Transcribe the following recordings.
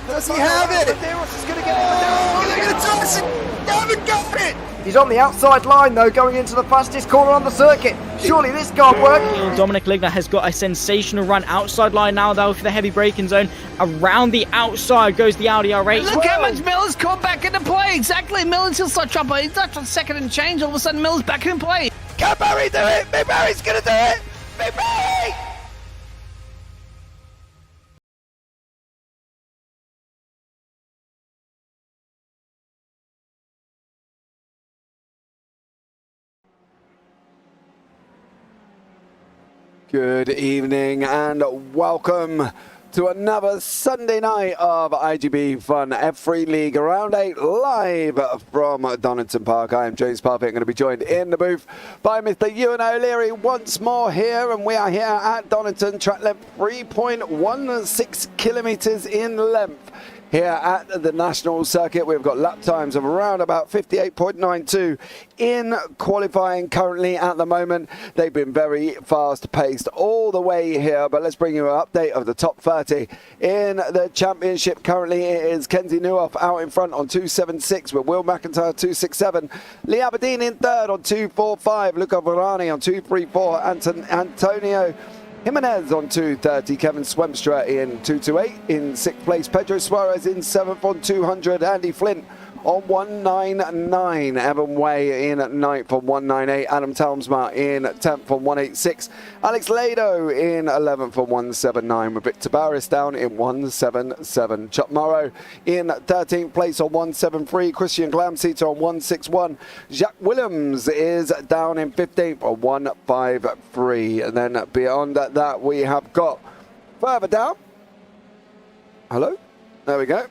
Does he have it? He's going to get it. He haven't got it! He's on the outside line though, going into the fastest corner on the circuit. Surely this can't work. Dominic Ligner has got a sensational run outside line now though for the heavy braking zone. Around the outside goes the Audi R8. Look how much Miller's come back into play. Exactly, Miller's still such up. He's not on second and change. All of a sudden Miller's back in play. Can Barry do it? Big Barry's going to do it! Big Barry! Good evening and welcome to another Sunday night of iGPFun F3 League Round 8 live from Donington Park. I am James Parfitt, going to be joined in the booth by Mr. Ewan O'Leary once more here, and we are here at Donington, track length 3.16 kilometres in length. Here at the National Circuit, we've got lap times of around about 58.92 in qualifying currently at the moment. They've been very fast-paced all the way here, but let's bring you an update of the top 30. In the championship currently, it is Kenzie Newhoff out in front on 2.76 with Will McIntyre 2.67. Lee Aberdeen in third on 2.45. Luca Varani on 2.34. Antonio Jimenez on 2.30, Kevin Swemstra in 2.28, in 6th place Pedro Suarez in 7th on 200, Andy Flint on 1.99, Evan Way in 9th on 1.98, Adam Talmsma in 10th on 1.86, Alex Lado in 11th on 1.79, with Victor Barris down in 1.77, Chuck Morrow in 13th place on 1.73, Christian Glamseater on 1.61, Jacques Williams is down in 15th on 1.53, and then beyond that we have got further down, hello, there we go.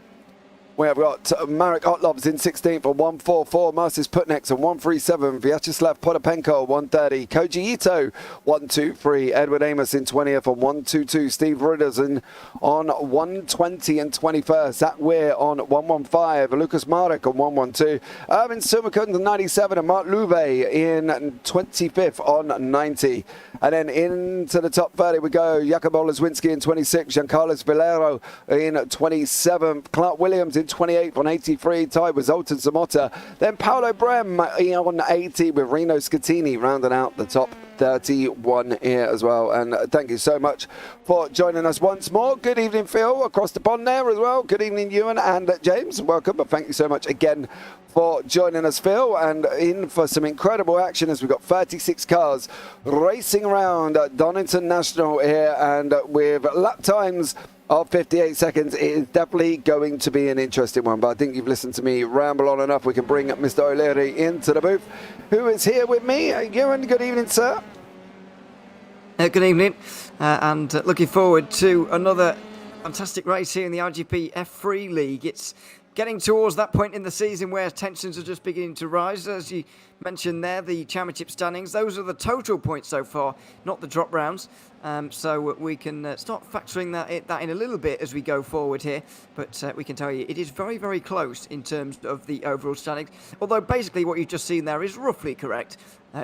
We have got Marek Otlovs in 16th on 1.44, Marcis Putnex on 1.37, Vyacheslav Potapenko on 1.30, Koji Ito 1.23, Edward Amos in 20th on 1.22, Steve Ridders on 1.20 and 21st, Zach Weir on 1.15, Lucas Marek on 1.12, Erwin Sumakund on 97 and Mark Louvet in 25th on 90. And then into the top 30 we go, Jakub Oleszwinski in 26th, Giancarlos Valero in 27th, Clark Williams in 28th on 83, tied with Zoltan Zamota. Then Paolo Brem on 80 with Rino Scattini rounding out the top 31 here as well. And thank you so much for joining us once more. Good evening, Phil, across the pond there as well. Good evening, Ewan and James. Welcome, but thank you so much again for joining us, Phil, and in for some incredible action as we've got 36 cars racing around Donington National here, and with lap times of 58 seconds. It is definitely going to be an interesting one, but I think you've listened to me ramble on enough. We can bring Mr. O'Leary into the booth, who is here with me. Ewan, good evening, sir. Good evening, and looking forward to another fantastic race here in the iGP F3 League. It's getting towards that point in the season where tensions are just beginning to rise. As you mentioned there, the championship standings, those are the total points so far, not the drop rounds. So we can start factoring that in a little bit as we go forward here. But we can tell you it is very, very close in terms of the overall standings. Although basically what you've just seen there is roughly correct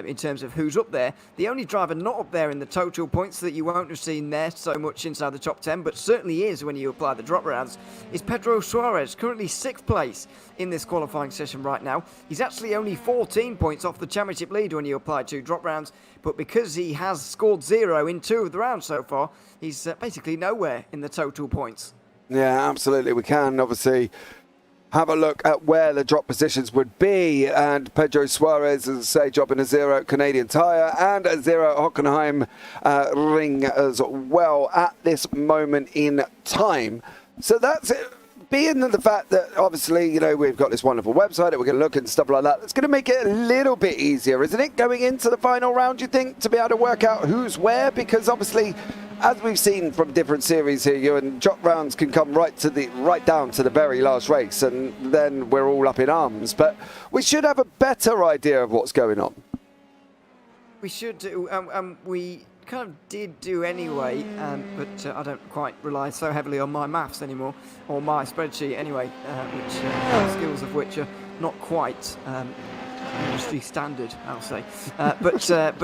in terms of who's up there. The only driver not up there in the total points that you won't have seen there so much inside the top 10, but certainly is when you apply the drop rounds, is Pedro Suarez, currently 6th place in this qualifying session right now. He's actually only 14 points off the championship lead when you apply 2 drop rounds, but because he has scored 0 in 2 of the rounds so far, he's basically nowhere in the total points. Yeah, absolutely. We can obviously have a look at where the drop positions would be, and Pedro Suarez, as I say, dropping a 0 Canadian tyre and a 0 Hockenheim ring as well at this moment in time. So that's it. Being the fact that obviously, you know, we've got this wonderful website that we're going to look at and stuff like that, it's going to make it a little bit easier, isn't it, going into the final round, you think, to be able to work out who's where? Because obviously, as we've seen from different series here, and drop rounds can come right down to the very last race, and then we're all up in arms. But we should have a better idea of what's going on. We should do. We kind of did do anyway, but I don't quite rely so heavily on my maths anymore, or my spreadsheet anyway, skills of which are not quite industry standard, I'll say. But to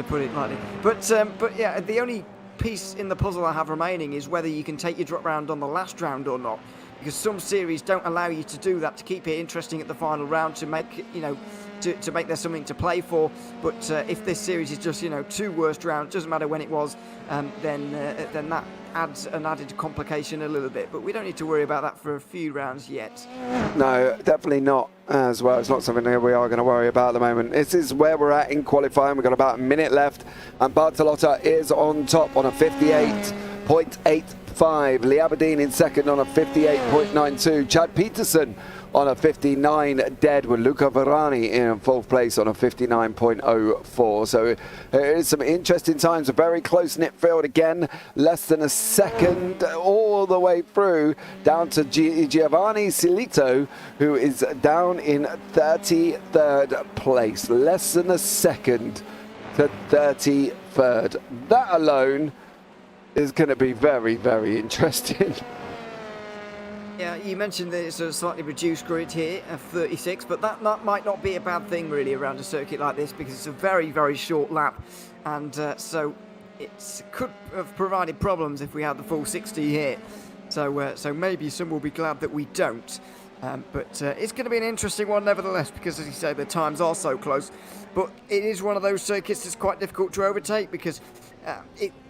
put it lightly, but yeah, the only piece in the puzzle I have remaining is whether you can take your drop round on the last round or not, because some series don't allow you to do that, to keep it interesting at the final round, to make, to make there something to play for. But if this series is just, 2 worst rounds, doesn't matter when it was, then that adds an added complication a little bit. But we don't need to worry about that for a few rounds yet. No, definitely not as well. It's not something that we are going to worry about at the moment. This is where we're at in qualifying. We've got about a minute left, and Bertilla is on top on a 58.85. Lee Aberdeen in second on a 58.92. Chad Peterson on a 59 dead, with Luca Varani in fourth place on a 59.04. So there is some interesting times, a very close-knit field again, less than a second all the way through, down to Giovanni Silito, who is down in 33rd place, less than a second to 33rd. That alone is going to be very, very interesting. Yeah, you mentioned that it's a slightly reduced grid here of 36, but that might not be a bad thing really around a circuit like this, because it's a very, very short lap, and so it could have provided problems if we had the full 60 here. So maybe some will be glad that we don't. But it's going to be an interesting one nevertheless, because as you say, the times are so close. But it is one of those circuits that's quite difficult to overtake, because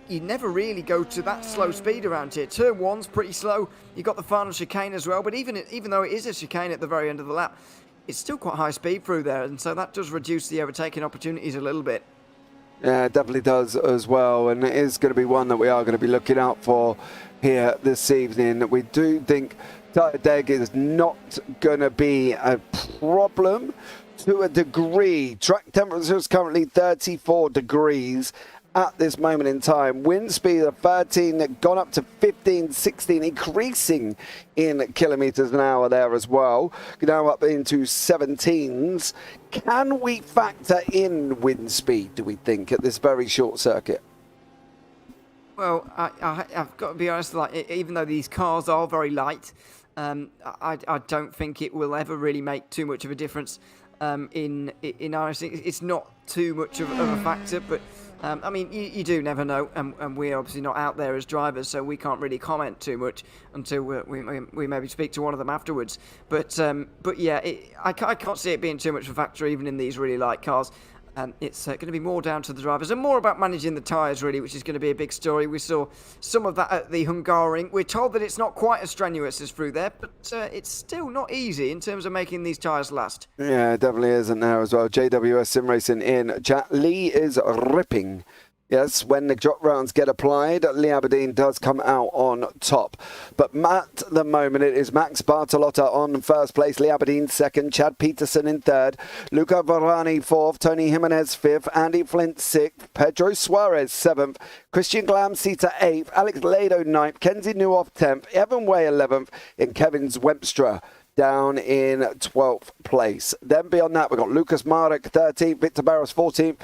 you never really go to that slow speed around here. Turn 1's pretty slow. You've got the final chicane as well, but even though it is a chicane at the very end of the lap, it's still quite high speed through there, and so that does reduce the overtaking opportunities a little bit. Yeah, it definitely does as well, and it is going to be one that we are going to be looking out for here this evening. We do think Deg is not going to be a problem to a degree. Track temperature is currently 34 degrees at this moment in time. Wind speed of 13, gone up to 15, 16, increasing in kilometres an hour there as well. Now up into 17s. Can we factor in wind speed, do we think, at this very short circuit? Well, I've got to be honest, even though these cars are very light, I don't think it will ever really make too much of a difference in our. It's not too much of a factor, but I mean, you do never know, and we're obviously not out there as drivers, so we can't really comment too much until we maybe speak to one of them afterwards. But yeah, I can't see it being too much of a factor even in these really light cars. It's going to be more down to the drivers and more about managing the tyres, really, which is going to be a big story. We saw some of that at the Hungaroring. We're told that it's not quite as strenuous as through there, but it's still not easy in terms of making these tyres last. Yeah, it definitely isn't there as well. JWS Sim Racing in chat. Lee is ripping. Yes, when the drop rounds get applied, Lee Aberdeen does come out on top. But at the moment, it is Max Bertilla on first place, Lee Aberdeen second, Chad Peterson in third, Luca Varani fourth, Tony Jimenez fifth, Andy Flint sixth, Pedro Suarez seventh, Christian Glamsita eighth, Alex Lado ninth, Kenzie Newhoff 10th, Evan Way 11th, and Kevin Zwemstra down in 12th place. Then beyond that, we've got Lucas Marek 13th, Victor Barros 14th,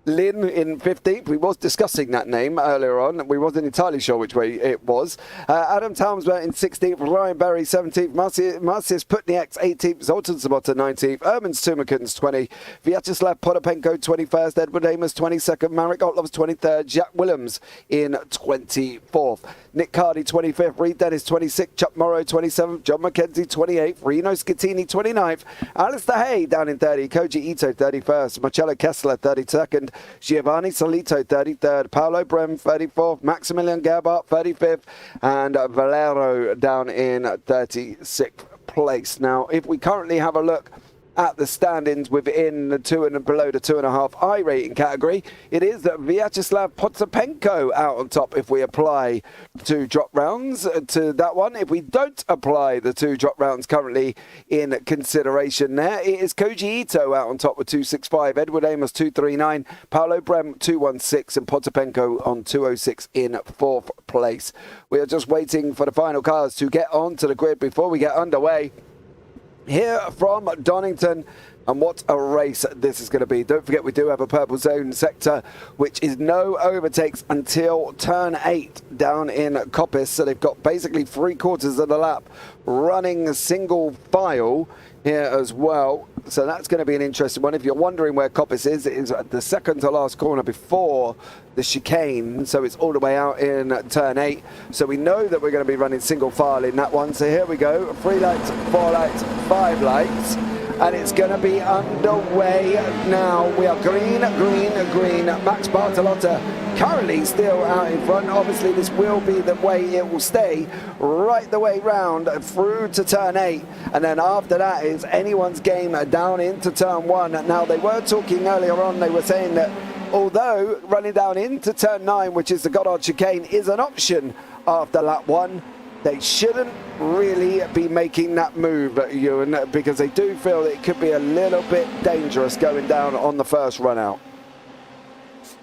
Lynn in 15th. We was discussing that name earlier on. We wasn't entirely sure which way it was. Adam Talmsberg in 16th. Ryan Berry 17th. Marcius Putnieks 18th. Zoltan Sabota 19th. Ermans Tumakins 20th. Vyacheslav Potapenko 21st. Edward Amos 22nd. Marek Otlovs 23rd. Jack Williams in 24th. Nick Cardy 25th. Reed Dennis 26th. Chuck Morrow 27th. John McKenzie 28th. Reno Scattini 29th. Alistair Hay down in 30th. Koji Ito 31st. Marcello Kessler 32nd. Giovanni Solito 33rd, Paolo Brem 34th, Maximilian Gerbart 35th, and Valero down in 36th place. Now, if we currently have a look at the standings within the 2 and below the 2.5 I rating category, it is that Vyacheslav Potapenko out on top if we apply 2 drop rounds to that one. If we don't apply the 2 drop rounds currently in consideration there, it is Koji Ito out on top with 265, Edward Amos 239, Paolo Brem 216, and Potapenko on 206 in 4th place. We are just waiting for the final cars to get onto the grid before we get underway here from Donington And what a race this is going to be. Don't forget, we do have a purple zone sector, which is no overtakes until turn 8 down in Coppice. So they've got basically 3/4 of the lap running single file here as well. So that's going to be an interesting one. If you're wondering where Coppice is, it is at the second to last corner before the chicane. So it's all the way out in turn 8. So we know that we're going to be running single file in that one. So here we go. 3 lights, 4 lights, 5 lights. And it's going to be underway now. We are green, green, green. Max Bartolotta currently still out in front. Obviously, this will be the way it will stay right the way round through to turn 8. And then after that is anyone's game down into turn 1. Now, they were talking earlier on, they were saying that although running down into turn 9, which is the Goddard chicane, is an option after lap 1, they shouldn't really be making that move, Ewan, because they do feel that it could be a little bit dangerous going down on the first run out.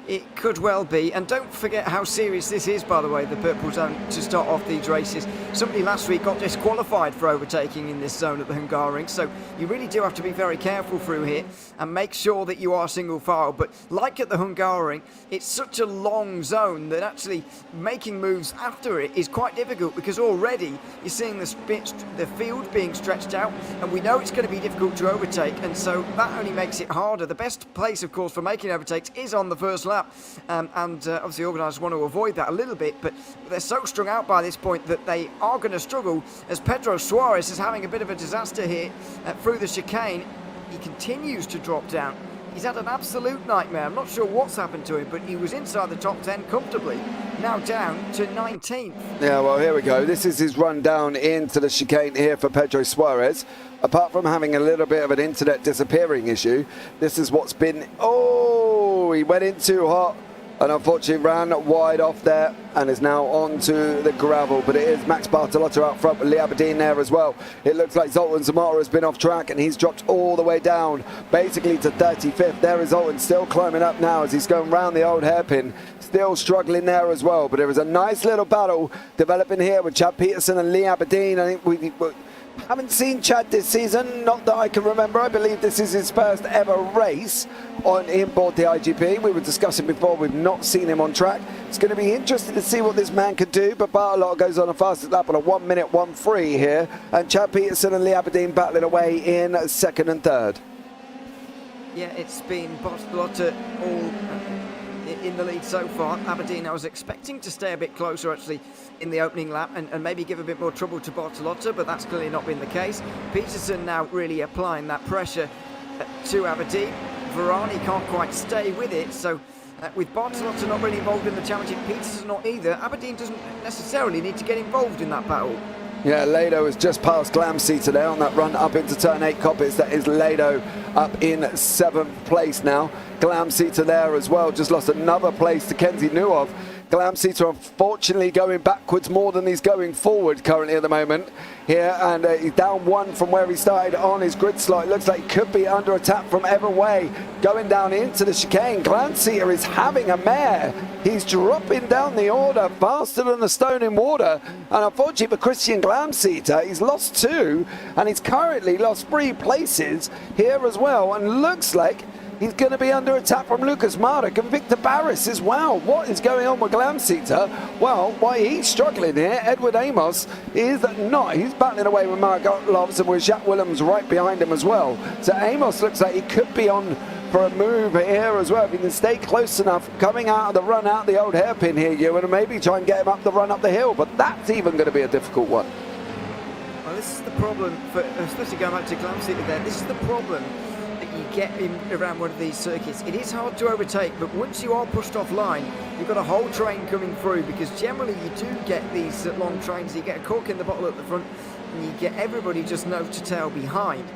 It could well be, and don't forget how serious this is, by the way, the purple zone to start off these races. Somebody last week got disqualified for overtaking in this zone at the Hungaroring, so you really do have to be very careful through here and make sure that you are single file. But like at the Hungaroring, it's such a long zone that actually making moves after it is quite difficult, because already you're seeing the field being stretched out, and we know it's going to be difficult to overtake, and so that only makes it harder. The best place, of course, for making overtakes is on the first lap. Obviously organisers want to avoid that a little bit, but they're so strung out by this point that they are going to struggle, as Pedro Suarez is having a bit of a disaster here through the chicane. He continues to drop down. He's had an absolute nightmare. I'm not sure what's happened to him, but he was inside the top 10 comfortably, now down to 19th. Yeah, well, here we go. This is his run down into the chicane here for Pedro Suarez. Apart from having a little bit of an internet disappearing issue, this is what's been... Oh, he went in too hot and unfortunately ran wide off there and is now onto the gravel. But it is Max Bartolotta out front with Lee Aberdeen there as well. It looks like Zoltan Zamora has been off track and he's dropped all the way down, basically to 35th. There is Zoltan still climbing up now as he's going round the old hairpin. Still struggling there as well. But there is a nice little battle developing here with Chad Peterson and Lee Aberdeen. I think we haven't seen Chad this season, not that I can remember. I believe this is his first ever race on board the IGP. We were discussing before, we've not seen him on track. It's going to be interesting to see what this man could do, but Bartolotta goes on a fastest lap on a 1 minute 1:3 here, and Chad Peterson and Lee Aberdeen battling away in second and third. Yeah, it's been Bartolotta all in the lead so far. Aberdeen, I was expecting to stay a bit closer actually in the opening lap and maybe give a bit more trouble to Bartolotta, but that's clearly not been the case. Peterson now really applying that pressure to Aberdeen. Varani can't quite stay with it, so with Bartolotta not really involved in the championship, Peterson not either, Aberdeen doesn't necessarily need to get involved in that battle. Yeah, Lado has just passed Glamsey today on that run up into turn 8 Coppice. That is Lado up in 7th place now. Glamsey to there as well, just lost another place to Kenzie Nuov. Glamsey unfortunately going backwards more than he's going forward currently at the moment here, and he's down 1 from where he started on his grid slot. It looks like he could be under attack from every way going down into the chicane. Glamsey is having a mare. He's dropping down the order faster than the stone in water, and unfortunately for Christian Glamsey, he's lost 2 and he's currently lost 3 places here as well, and looks like he's going to be under attack from Lucas Marduk and Victor Barris as well. What is going on with Glamseater? Well, why he's struggling here, Edward Amos is not. He's battling away with Mark Loves and with Jacques Willems right behind him as well. So Amos looks like he could be on for a move here as well. If he can stay close enough coming out of the run out the old hairpin here, Ewan, and maybe try and get him up the run up the hill. But that's even going to be a difficult one. Well, this is the problem, especially going back to Glamseater there, this is the problem you get in around one of these circuits. It is hard to overtake, but once you are pushed offline, you've got a whole train coming through, because generally you do get these long trains. You get a cork in the bottle at the front and you get everybody just nose to tail behind.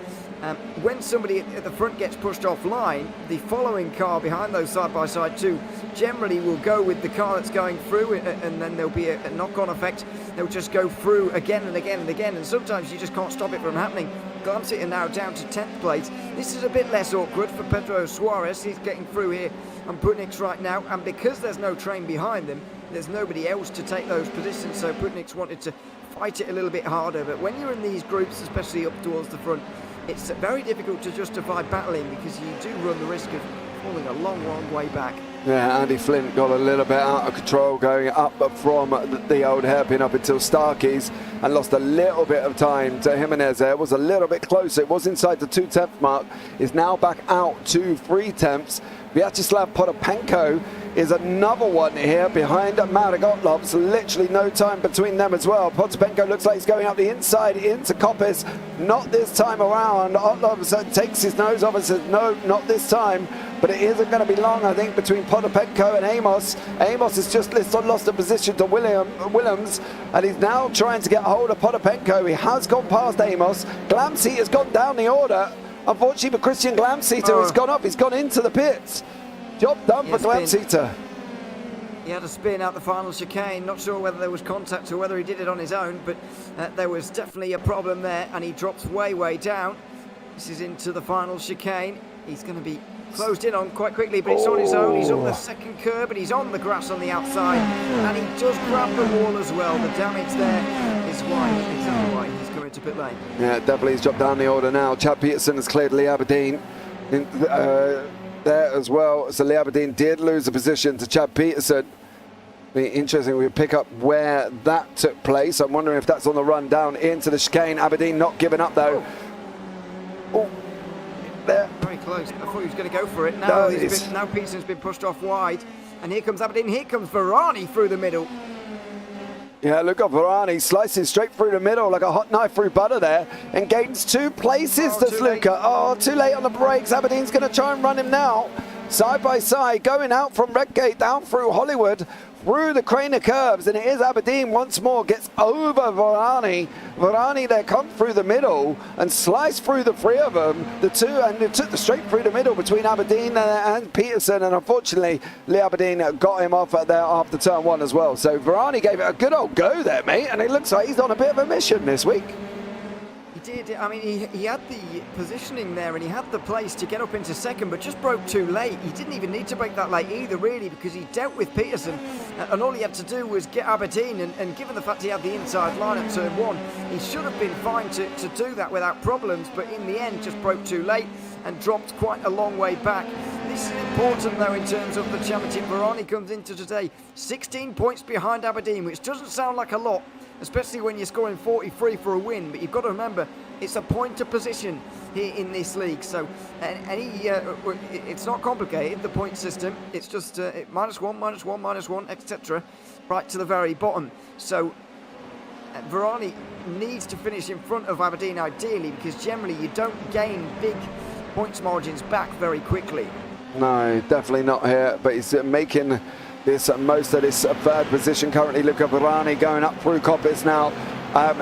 When somebody at the front gets pushed offline, the following car behind those side by side too generally will go with the car that's going through, and then there'll be a knock-on effect. They'll just go through again and again and again, and sometimes you just can't stop it from happening. Glamseater now down to 10th place. This is a bit less awkward for Pedro Suarez. He's getting through here on Putnik's right now, and because there's no train behind them, there's nobody else to take those positions, so Putnik's wanted to fight it a little bit harder. But when you're in these groups, especially up towards the front, it's very difficult to justify battling because you do run the risk of falling a long way back. Yeah, Andy Flint got a little bit out of control going up from the old hairpin up until Starkey's and lost a little bit of time to Jimenez there. It was a little bit closer. It was inside the 2/10 mark. Is now back out to 3/10. Vyacheslav Potapenko is another one here behind Marek Otlovs. Literally no time between them as well. Potapenko looks like he's going up the inside into Koppis. Not this time around. Otlovs takes his nose off and says, no, not this time. But it isn't going to be long, I think, between Potapenko and Amos. Amos has just lost a position to Willems, and he's now trying to get hold of Potapenko. He has gone past Amos. Glamseat has gone down the order. Unfortunately for Christian Glamseater, has gone up. He's gone into the pits. Job done for Glamseater. He had a spin out the final chicane. Not sure whether there was contact or whether he did it on his own, but there was definitely a problem there, and he drops way down. This is into the final chicane. He's going to be closed in on quite quickly, but it's on his own. He's on the second curb, and he's on the grass on the outside, and he does grab the wall as well. The damage there is exactly why he's going to pit lane. Yeah, definitely he's dropped down the order now. Chad Peterson has cleared Lee Aberdeen there as well. So Lee Aberdeen did lose the position to Chad Peterson. Be interesting, we pick up where that took place. I'm wondering if that's on the run down into the chicane. Aberdeen not giving up though. Oh, there. Very close. I thought he was going to go for it. Now, now Peterson's been pushed off wide, and here comes Aberdeen. Here comes Varani through the middle. Yeah, look at Varani slicing straight through the middle like a hot knife through butter there, and gains 2 places to Sluka. Oh, too late on the brakes. Aberdeen's going to try and run him now. Side by side, going out from Redgate down through Hollywood, through the Craner curves, and it is Aberdeen once more, gets over Varani. Varani there come through the middle and slice through the 3 of them, the 2, and it took the straight through the middle between Aberdeen and Peterson, and unfortunately Lee Aberdeen got him off there after turn 1 as well. So Varani gave it a good old go there, mate, and it looks like he's on a bit of a mission this week. Did. I mean, he had the positioning there and he had the place to get up into second, but just broke too late. He didn't even need to break that late either, really, because he dealt with Peterson, and all he had to do was get Aberdeen, and given the fact he had the inside line at turn 1, he should have been fine to do that without problems, but in the end just broke too late and dropped quite a long way back. This is important though in terms of the championship. Varani comes into today 16 points behind Aberdeen, which doesn't sound like a lot, especially when you're scoring 43 for a win, but you've got to remember it's a point of position here in this league, so it's not complicated, the point system. It's just -1, -1, -1, etc. right to the very bottom. So Varani needs to finish in front of Aberdeen ideally, because generally you don't gain big points margins back very quickly. No, definitely not here, but he's making this most of this 3rd position currently. Look at Varani going up through Koppis now.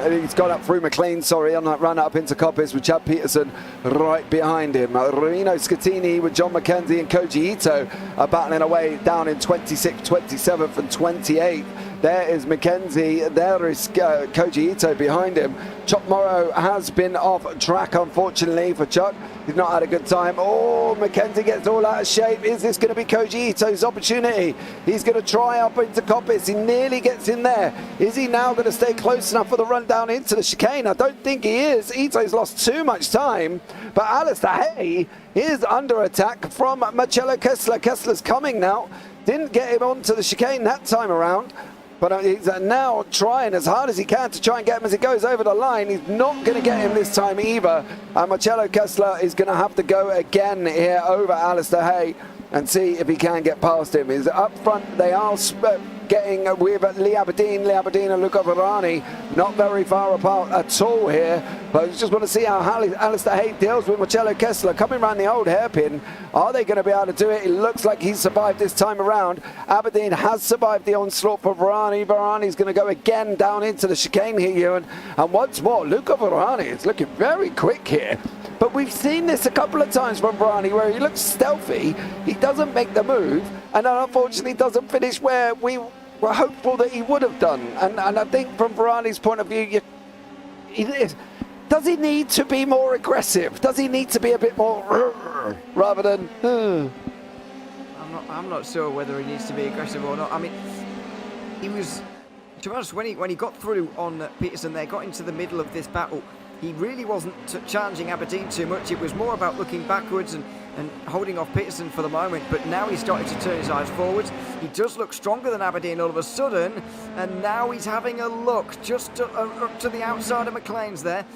He's gone up through McLean, sorry, on that run up into Koppis with Chad Peterson right behind him. Rino Scatini with John McKenzie and Koji Ito are battling away down in 26th, 27th and 28th. There is McKenzie, there is Koji Ito behind him. Chuck Morrow has been off track, unfortunately, for Chuck. He's not had a good time. Oh, McKenzie gets all out of shape. Is this going to be Koji Ito's opportunity? He's going to try up into Koppis. He nearly gets in there. Is he now going to stay close enough for the run down into the chicane? I don't think he is. Ito's lost too much time. But Alistair Hay is under attack from Marcello Kessler. Kessler's coming now. Didn't get him onto the chicane that time around. But he's now trying as hard as he can to try and get him as he goes over the line. He's not going to get him this time either. And Marcello Kessler is going to have to go again here over Alistair Hay and see if he can get past him. He's up front. They are getting with Lee Aberdeen. Lee Aberdeen and Luca Varani not very far apart at all here. But I just want to see how Alistair Hay deals with Marcello Kessler coming around the old hairpin. Are they going to be able to do it? It looks like he's survived this time around. Aberdeen has survived the onslaught for Varani. Varani's going to go again down into the chicane here, Ewan. And once more, Luca Varani is looking very quick here. But we've seen this a couple of times from Varani where he looks stealthy, he doesn't make the move, and then unfortunately doesn't finish where we were hopeful that he would have done. And I think from Varani's point of view, does he need to be more aggressive? Does he need to be a bit more rather than... I'm not sure whether he needs to be aggressive or not. I mean, he was, to be honest, when he got through on Peterson there, got into the middle of this battle, he really wasn't challenging Aberdeen too much. It was more about looking backwards and holding off Peterson for the moment, but now he's starting to turn his eyes forwards. He does look stronger than Aberdeen all of a sudden, and now he's having a look just up to the outside of McLean's there.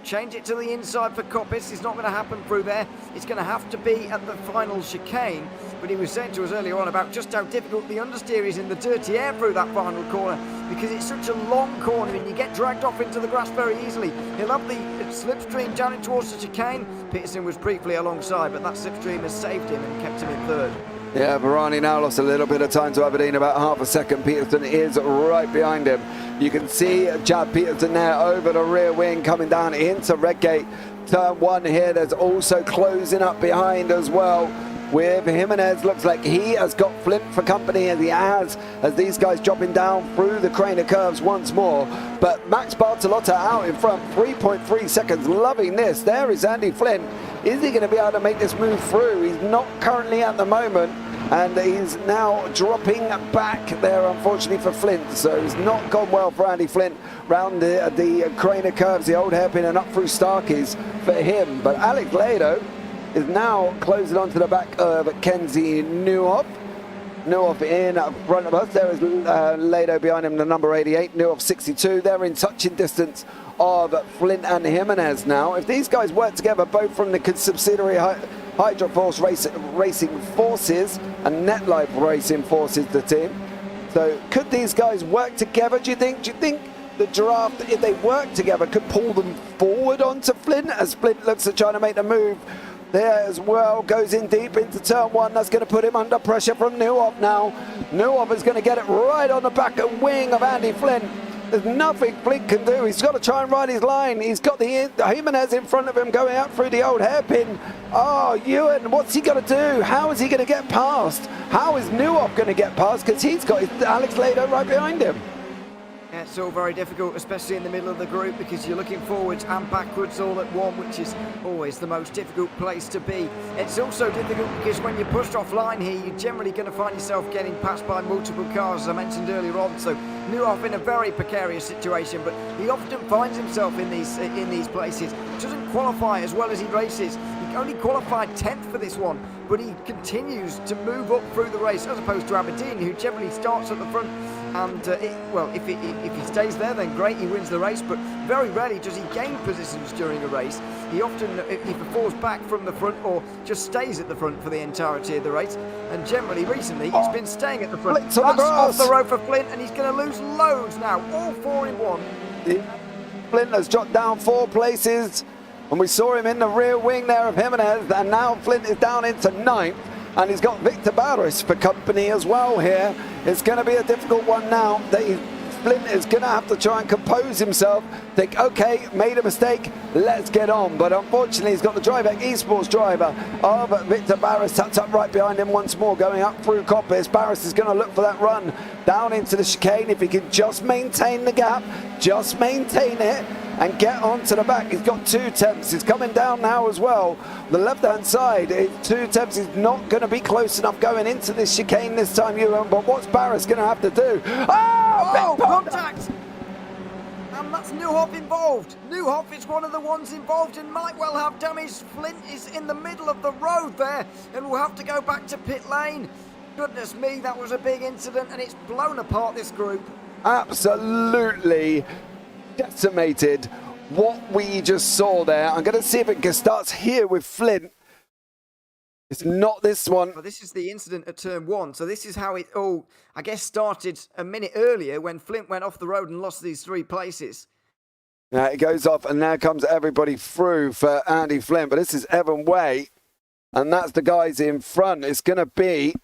Change it to the inside for Coppice. It's not going to happen through there. It's going to have to be at the final chicane, but he was saying to us earlier on about just how difficult the understeer is in the dirty air through that final corner, because it's such a long corner and you get dragged off into the grass very easily. He'll have the slipstream down in towards the chicane. Peterson was briefly alongside, but that slipstream has saved him and kept him in third. Yeah, Varani now lost a little bit of time to Aberdeen, about half a second. Peterson is right behind him. You can see Chad Peterson there over the rear wing coming down into Redgate. Turn 1 here, there's also closing up behind as well. With Jimenez, looks like he has got Flint for company, as he has, as these guys dropping down through the crane of curves once more. But Max Bartolotta out in front, 3.3 seconds, loving this. There is Andy Flint. Is he going to be able to make this move through? He's not currently at the moment, and he's now dropping back there, unfortunately, for Flint. So it's not gone well for Andy Flint round the crane of curves, the old hairpin, and up through Starkeys for him. But Alex Lado is now closing onto the back of Kenzie Newhoff. Newhoff in front of us. There is Lado behind him, the number 88. Newhoff 62. They're in touching distance of Flint and Jimenez now. If these guys work together, both from the subsidiary Hydroforce Racing Forces and NetLife Racing Forces, the team. So could these guys work together, do you think? Do you think the draft, if they work together, could pull them forward onto Flint, as Flint looks at trying to make the move there as well, goes in deep into turn 1. That's going to put him under pressure from Newhoff now. Newhoff is going to get it right on the back and wing of Andy Flint. There's nothing Flint can do. He's got to try and ride his line. He's got the Jimenez in front of him going out through the old hairpin. Oh, Ewan, what's he got to do? How is he going to get past? How is Newhoff going to get past? Because he's got his Alex Lado right behind him. Yeah, it's all very difficult, especially in the middle of the group, because you're looking forwards and backwards all at one, which is always the most difficult place to be. It's also difficult because when you're pushed offline here, you're generally going to find yourself getting passed by multiple cars, as I mentioned earlier on. So Newhoff in a very precarious situation, but he often finds himself in these places. Doesn't qualify as well as he races. He only qualified 10th for this one, but he continues to move up through the race, as opposed to Aberdeen, who generally starts at the front. And if he stays there, then great, he wins the race, but very rarely does he gain positions during a race. He often either falls back from the front or just stays at the front for the entirety of the race, and generally recently he's been staying at the front. That's off the road for Flint, and he's going to lose loads now, all 4 in 1. Flint has dropped down 4 places, and we saw him in the rear wing there of Jimenez, and now Flint is down into 9th. And he's got Victor Barris for company as well here. It's going to be a difficult one now. Flint is going to have to try and compose himself. Think, okay, made a mistake, let's get on. But unfortunately, he's got the Driveback Esports driver of Victor Barris tucked up right behind him once more, going up through Coppice. Barris is going to look for that run down into the chicane. If he can just maintain the gap, just maintain it, and get onto the back. He's got 2 attempts. He's coming down now as well. The left-hand side, 2 attempts. He's not going to be close enough going into this chicane this time, Ewan. But what's Barris going to have to do? Oh, contact! And that's Newhoff involved. Newhoff is one of the ones involved and might well have damage. Flint is in the middle of the road there and will have to go back to pit lane. Goodness me, that was a big incident, and it's blown apart this group. Absolutely decimated what we just saw there. I'm going to see if it starts here with Flint. It's not this one. Well, this is the incident at turn 1. So this is how it all, I guess, started a minute earlier when Flint went off the road and lost these 3 places. Now it goes off, and now comes everybody through for Andy Flint. But this is Evan Way, and that's the guys in front. It's going to be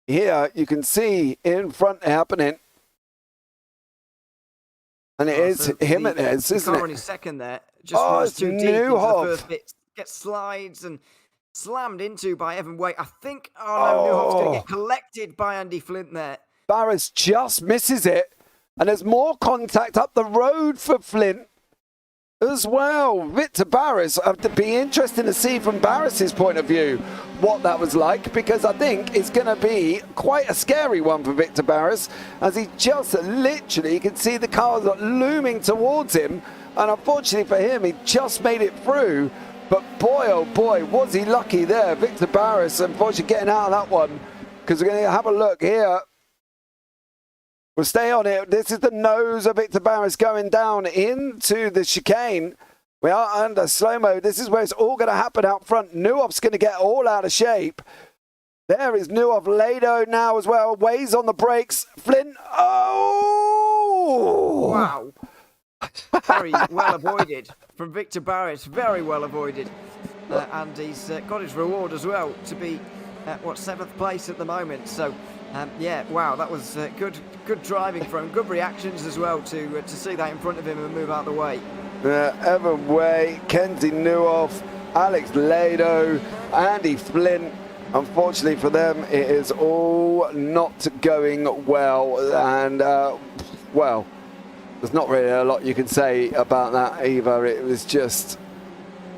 here. You can see in front happening. And it is Jimenez, isn't it? On his second there. Just runs too deep into the first bit. Gets slides and slammed into by Evan Way. I think, Newhoff's going to get collected by Andy Flint there. Barris just misses it. And there's more contact up the road for Flint as well. Victor Barris, it'd be interesting to see from Barris's point of view what that was like, because I think it's going to be quite a scary one for Victor Barris, as he just literally, you can see the cars looming towards him, And unfortunately for him, he just made it through. But boy, oh boy, was he lucky there. Victor Barris, unfortunately, getting out of that one. Because we're going to have a look here. We'll stay on it. This is the nose of Victor Barris going down into the chicane. We are under slow-mo. This is where it's all going to happen out front. Nuof's going to get all out of shape. There is Nuof. Lado now as well. Weighs on the brakes. Flint. Oh! Wow. Very well avoided from Victor Barris. Very well avoided. And he's got his reward as well to be at, 7th place at the moment. So, yeah, wow, that was good driving from him. Good reactions as well to see that in front of him and move out of the way. Evan Way, Kenzie Nuof, Alex Lado, Andy Flint. Unfortunately for them, it is all not going well. And, well, there's not really a lot you can say about that either. It was just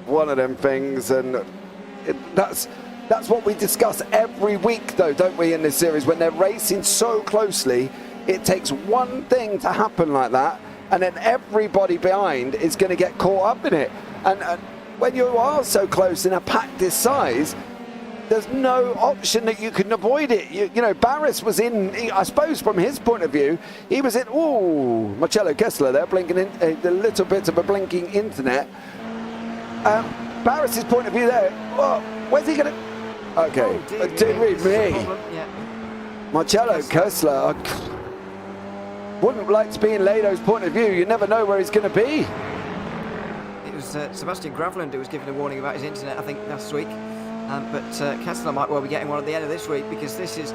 one of them things. And that's what we discuss every week, though, don't we, in this series? When they're racing so closely, it takes one thing to happen like that, and then everybody behind is going to get caught up in it. And when you are so close in a pack this size, there's no option that you can avoid it. You know, Barris was in, I suppose from his point of view, he was in, ooh, Marcello Kessler there, blinking in, a little bit of a blinking internet. Barris's point of view there, well, where's he going to, okay, didn't read me. Yeah. Marcello Kessler, wouldn't like to be in Lado's point of view. You never know where he's going to be. It was Sebastian Graveland who was given a warning about his internet, I think, last week. But Kessler might well be getting one at the end of this week, because this is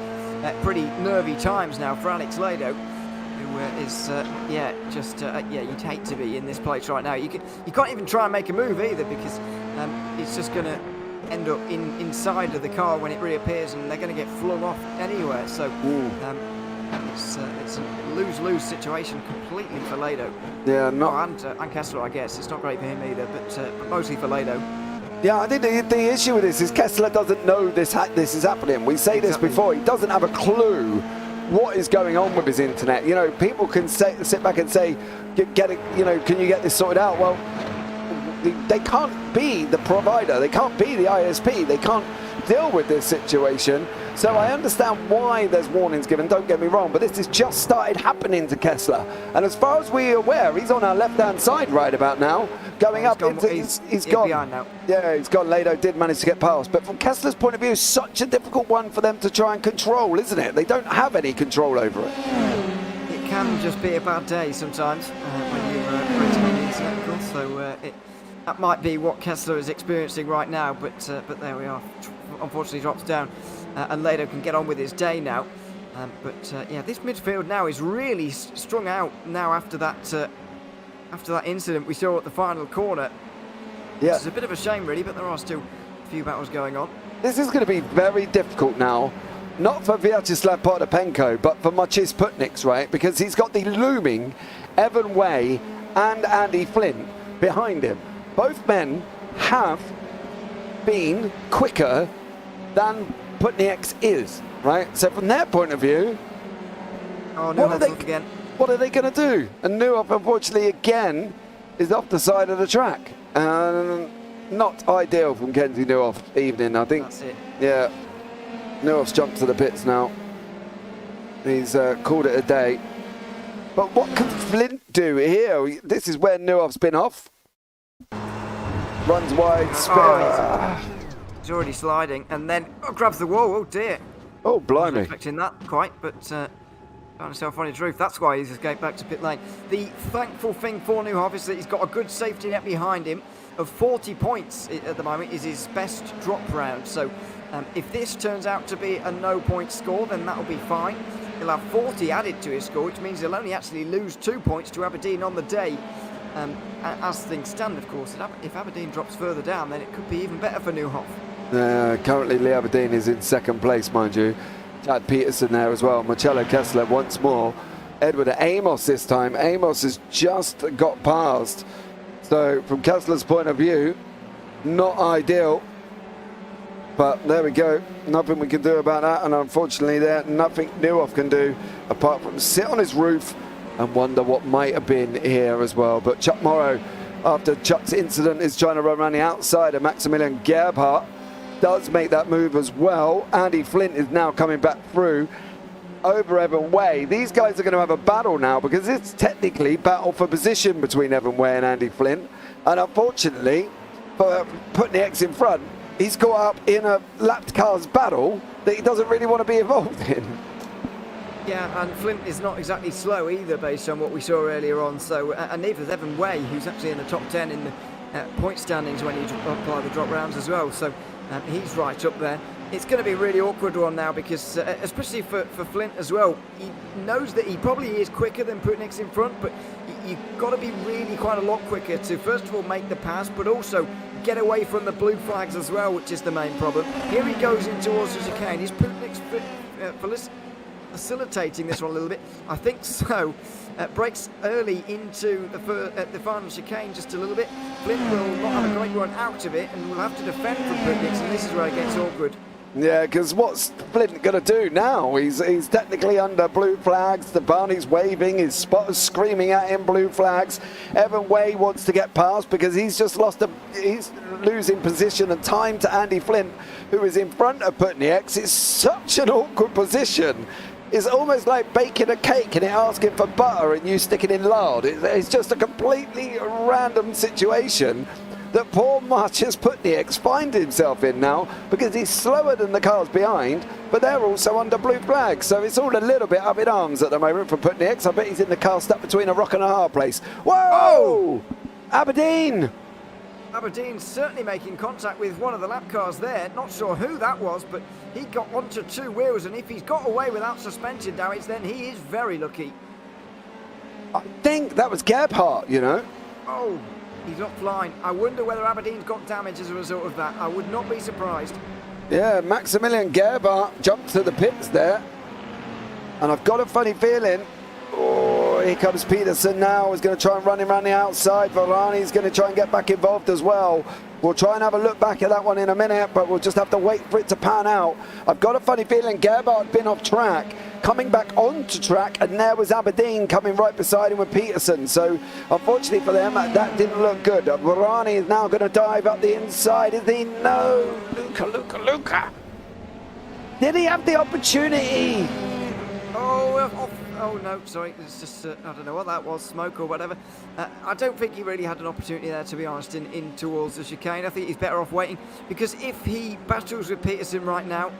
pretty nervy times now for Alex Lado, who is, yeah, just, yeah, you'd hate to be in this place right now. You can't even try and make a move either, because it's just going to end up inside of the car when it reappears, and they're going to get flung off anywhere. So it's a lose-lose situation completely for Lado. Yeah, and Kessler, I guess. It's not great for him either, but mostly for Lado. Yeah, I think the issue with this is Kessler doesn't know this is happening. We say this before, he doesn't have a clue what is going on with his internet. You know, people can sit back and say, get it, you know, can you get this sorted out? Well, they can't be the provider, they can't be the ISP, they can't deal with this situation. So I understand why there's warnings given, don't get me wrong, but this has just started happening to Kessler. And as far as we're aware, he's on our left-hand side right about now, going up into, he's gone. Now. Yeah, he's gone. Lado did manage to get past. But from Kessler's point of view, it's such a difficult one for them to try and control, isn't it? They don't have any control over it. It can just be a bad day sometimes when you're racing on the internet, of course. So that might be what Kessler is experiencing right now, but there we are. Unfortunately drops down, and Lado can get on with his day now. Yeah, this midfield now is really strung out now after that incident we saw at the final corner. Yeah, it's a bit of a shame really, but there are still a few battles going on. This is going to be very difficult now, not for Vyacheslav Potapenko, but for Maciej Putniks, right? Because he's got the looming Evan Way and Andy Flint behind him. Both men have been quicker than Putniks is, right? So from their point of view, what are they going to do? And Nuof, unfortunately, again, is off the side of the track. Not ideal from Kenzie Nuof evening, I think. That's it. Yeah, Nuof's jumped to the pits now. He's called it a day. But what can Flint do here? This is where Nuof's been off. Runs wide, he's already sliding, and then grabs the wall. Oh dear. Oh blimey. Wasn't expecting that quite, but found himself on his roof. That's why he's escaped back to pit lane. The thankful thing for Nuhoff is that he's got a good safety net behind him of 40 points at the moment. Is his best drop round. So if this turns out to be a no-point score, then that'll be fine. He'll have 40 added to his score, which means he'll only actually lose 2 points to Aberdeen on the day. As things stand, of course, if Aberdeen drops further down, then it could be even better for Nuhoff. Currently, Lee Aberdeen is in second place, mind you. Chad Peterson there as well. Marcello Kessler once more. Edward Amos this time. Amos has just got past. So, from Kessler's point of view, not ideal. But there we go. Nothing we can do about that. And unfortunately, nothing Nuhoff can do apart from sit on his roof and wonder what might have been here as well. But Chuck Morrow after Chuck's incident is trying to run around the outside, and Maximilian Gerhardt does make that move as well. Andy Flint is now coming back through over Evan Way. These guys are going to have a battle now because it's technically battle for position between Evan Way and Andy Flint. And unfortunately, for putting the X in front, he's caught up in a lapped cars battle that he doesn't really want to be involved in. Yeah, and Flint is not exactly slow either, based on what we saw earlier on. So, and neither is Evan Way, who's actually in the top 10 in the point standings when you apply the drop rounds as well. So he's right up there. It's going to be a really awkward one now because, especially for Flint as well, he knows that he probably is quicker than Putniks in front, but you've got to be really quite a lot quicker to, first of all, make the pass, but also get away from the blue flags as well, which is the main problem. Here he goes in towards the chicane. Is Putniks facilitating this one a little bit? I think so. Breaks early into the final chicane just a little bit. Flint will not have a great run out of it and will have to defend from Putniks, and this is where it gets awkward. Yeah, because what's Flint going to do now? He's technically under blue flags. The Barney's waving. His spotter's screaming at him blue flags. Evan Way wants to get past because he's just he's losing position and time to Andy Flint, who is in front of Putniks. It's such an awkward position. It's almost like baking a cake and it asking for butter and you sticking in lard. It's just a completely random situation that poor Marcus Putniks finds himself in now because he's slower than the cars behind, but they're also under blue flags. So it's all a little bit up in arms at the moment for Putniks. I bet he's in the car stuck between a rock and a hard place. Whoa! Oh! Aberdeen Certainly making contact with one of the lap cars there. Not sure who that was, but he got onto two wheels, and if he's got away without suspension damage, then he is very lucky. I think that was Gerhardt, you know. Oh, he's offline. I wonder whether Aberdeen's got damage as a result of that. I would not be surprised. Yeah, Maximilian Gerhardt jumped to the pits there. And I've got a funny feeling. Oh, here comes Peterson now. He's going to try and run him around the outside. Varani's going to try and get back involved as well. We'll try and have a look back at that one in a minute, but we'll just have to wait for it to pan out. I've got a funny feeling Gerhardt had been off track, coming back onto track, and there was Aberdeen coming right beside him with Peterson. So, unfortunately for them, that didn't look good. Varani is now going to dive up the inside. Is he? No. Luca. Did he have the opportunity? Oh no, sorry, it's just, I don't know what that was, smoke or whatever. I don't think he really had an opportunity there, to be honest, in towards the chicane. I think he's better off waiting, because if he battles with Peterson right now,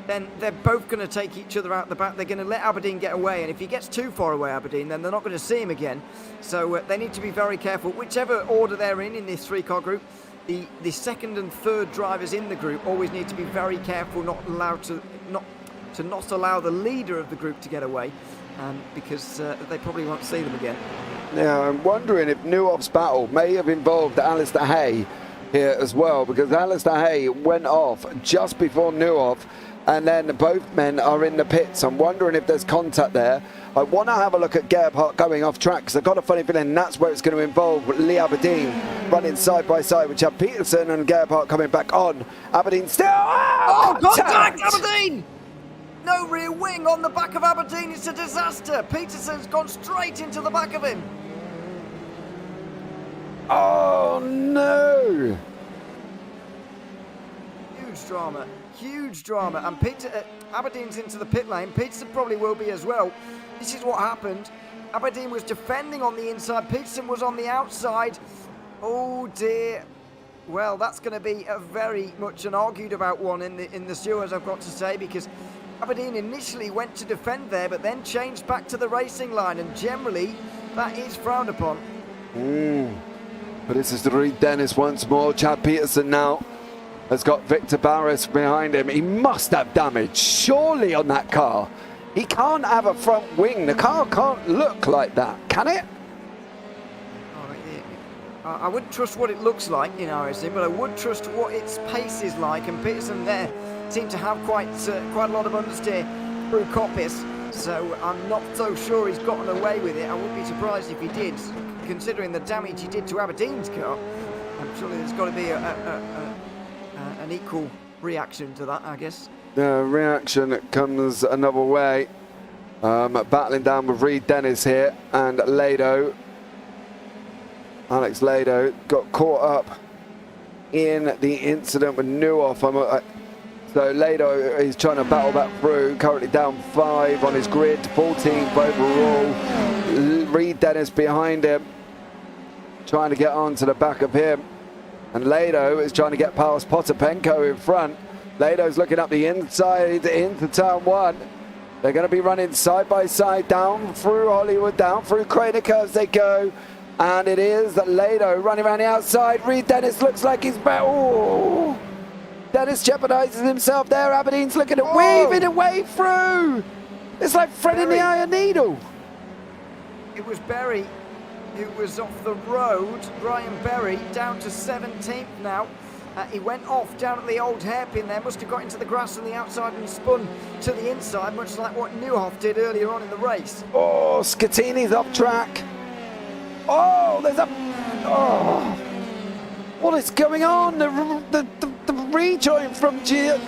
then they're both going to take each other out the back. They're going to let Aberdeen get away, and if he gets too far away, Aberdeen, then they're not going to see him again. So they need to be very careful. Whichever order they're in this three-car group, the second and third drivers in the group always need to be very careful, not allow the leader of the group to get away. Because they probably won't see them again. Yeah, I'm wondering if Nuov's battle may have involved Alistair Hay here as well, because Alistair Hay went off just before Nuov, and then both men are in the pits. I'm wondering if there's contact there. I want to have a look at Gerhardt going off track, because I've got a funny feeling that's where it's going to involve Lee Aberdeen running side by side, which have Peterson and Gerhardt coming back on. Aberdeen still... Oh, contact, Aberdeen! No rear wing on the back of Aberdeen. It's a disaster. Peterson's gone straight into the back of him. Oh, no. Huge drama. And Aberdeen's into the pit lane. Peterson probably will be as well. This is what happened. Aberdeen was defending on the inside. Peterson was on the outside. Oh, dear. Well, that's going to be a very much an argued about one in the stewards, I've got to say, because Aberdeen initially went to defend there, but then changed back to the racing line, and generally that is frowned upon. But this is Reed Dennis once more. Chad Peterson now has got Victor Barris behind him. He must have damage, surely, on that car. He can't have a front wing. The car can't look like that, can it? I wouldn't trust what it looks like in RSM, but I would trust what its pace is like, and Peterson there seemed to have quite a lot of understeer through Coppice, so I'm not so sure he's gotten away with it. I wouldn't be surprised if he did, considering the damage he did to Aberdeen's car. I'm sure there's got to be an equal reaction to that, I guess. The reaction comes another way. Battling down with Reed Dennis here and Lado. Alex Lado got caught up in the incident with Neuhoff. So Lado is trying to battle that through, currently down 5 on his grid, 14th overall. Reed Dennis behind him, trying to get on to the back of him. And Lado is trying to get past Potapenko in front. Lado's looking up the inside into turn 1. They're going to be running side by side down through Hollywood, down through Kranica as they go. And it is Lado running around the outside. Reed Dennis looks like he's back. Oh! Dennis jeopardizes himself there. Aberdeen's looking at weaving a way through. It's like threading the eye of a needle. It was Berry who was off the road. Brian Berry down to 17th now. He went off down at the old hairpin there. Must have got into the grass on the outside and spun to the inside, much like what Neuhoff did earlier on in the race. Oh, Scatini's off track. Oh, there's a... Oh, what is going on? The rejoin from Gia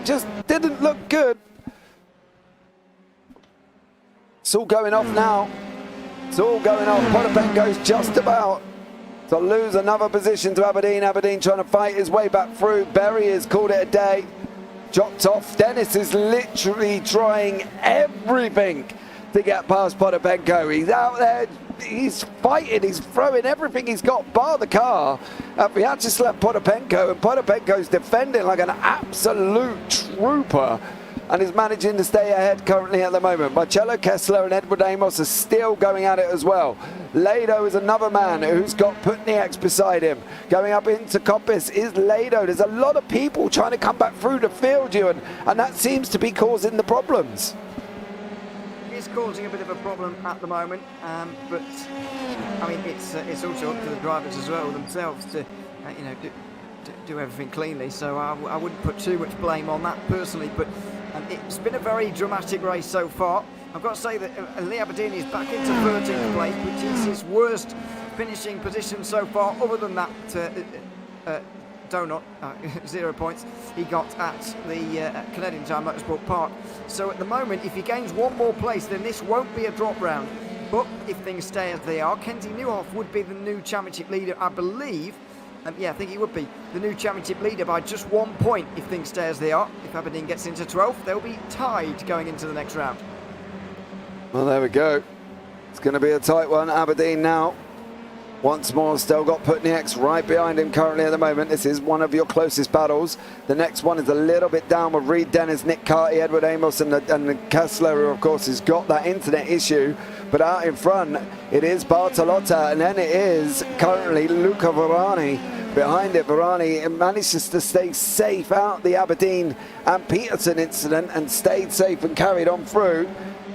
just didn't look good. It's all going off now. It's all going off. Potapenko's just about to lose another position to Aberdeen. Aberdeen trying to fight his way back through. Berry has called it a day. Dropped off. Dennis is literally trying everything to get past Potapenko. He's out there. He's fighting, he's throwing everything he's got, bar the car. Vyacheslav Potapenko, and Potapenko's defending like an absolute trooper and is managing to stay ahead currently at the moment. Marcello Kessler and Edward Amos are still going at it as well. Lado is another man who's got Putnieks beside him. Going up into Coppice is Lado. There's a lot of people trying to come back through the field, Ewan, and that seems to be causing the problems. Is causing a bit of a problem at the moment, but I mean it's also up to the drivers as well themselves to do everything cleanly. So I wouldn't put too much blame on that personally. But it's been a very dramatic race so far. I've got to say that Lee Aberdeen is back into 13th place, which is his worst finishing position so far. Other than that, donut, 0 points he got at the Canadian Tire Motorsport Park. So at the moment, if he gains one more place, then this won't be a drop round. But if things stay as they are, Kenzie Neuhoff would be the new championship leader, I believe. Yeah, I think he would be the new championship leader by just 1 point if things stay as they are. If Aberdeen gets into 12th, they'll be tied going into the next round. Well, there we go. It's going to be a tight one. Aberdeen now. Once more, still got Putnieks right behind him currently at the moment. This is one of your closest battles. The next one is a little bit down with Reed Dennis, Nick Carty, Edward Amos, and Kessler, who of course has got that internet issue. But out in front, it is Bartolotta, and then it is currently Luca Varani. Behind it, Varani manages to stay safe out the Aberdeen and Peterson incident and stayed safe and carried on through,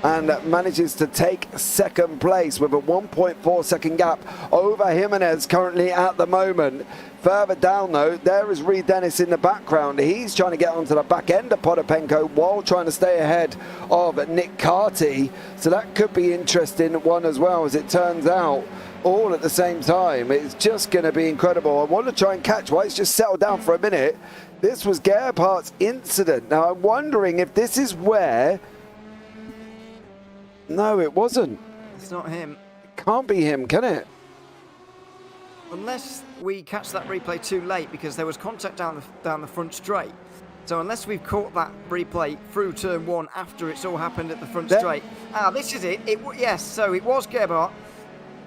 and manages to take second place with a 1.4 second gap over Jimenez currently at the moment. Further down though, there is Reed Dennis in the background. He's trying to get onto the back end of Potapenko while trying to stay ahead of Nick Carty. So that could be interesting one as well, as it turns out, all at the same time. It's just going to be incredible. I want to try and catch why it's just settled down for a minute. This was Gerhardt's incident. Now I'm wondering if this is where... No, it wasn't. It's not him. It can't be him, can it? Unless we catch that replay too late, because there was contact down the front straight. So unless we've caught that replay through turn 1 after it's all happened at the front straight. This is it. Yes, so it was Gerhardt.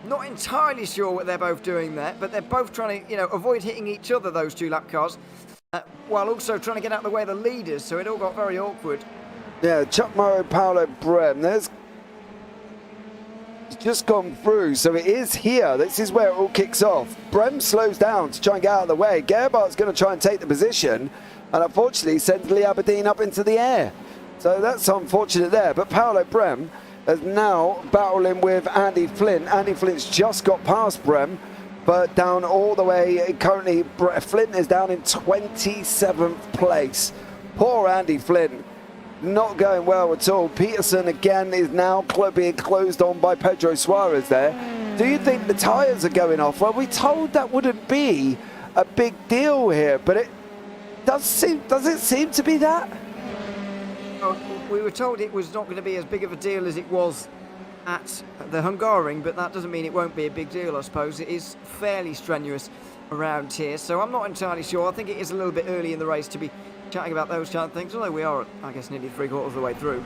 Not entirely sure what they're both doing there, but they're both trying to, avoid hitting each other, those two lap cars, while also trying to get out of the way of the leaders. So it all got very awkward. Yeah, Chuck Morrow, Paolo Brem. There's just gone through, so it is here. This is where it all kicks off. Brem slows down to try and get out of the way. Gerhardt's going to try and take the position, and unfortunately sends Lee Aberdeen up into the air. So that's unfortunate there. But Paolo Brem is now battling with Andy Flint. Andy Flint's just got past Brem, but down all the way. Currently, Flint is down in 27th place. Poor Andy Flint. Not going well at all. Peterson again is now being closed on by Pedro Suarez there. Do you think the tyres are going off? Well, we told that wouldn't be a big deal here, but it does it seem to be that? Well, we were told it was not going to be as big of a deal as it was at the Hungaroring, but that doesn't mean it won't be a big deal, I suppose. It is fairly strenuous around here, so I'm not entirely sure. I think it is a little bit early in the race to be chatting about those kind of things, although we are, I guess, nearly 3/4 of the way through.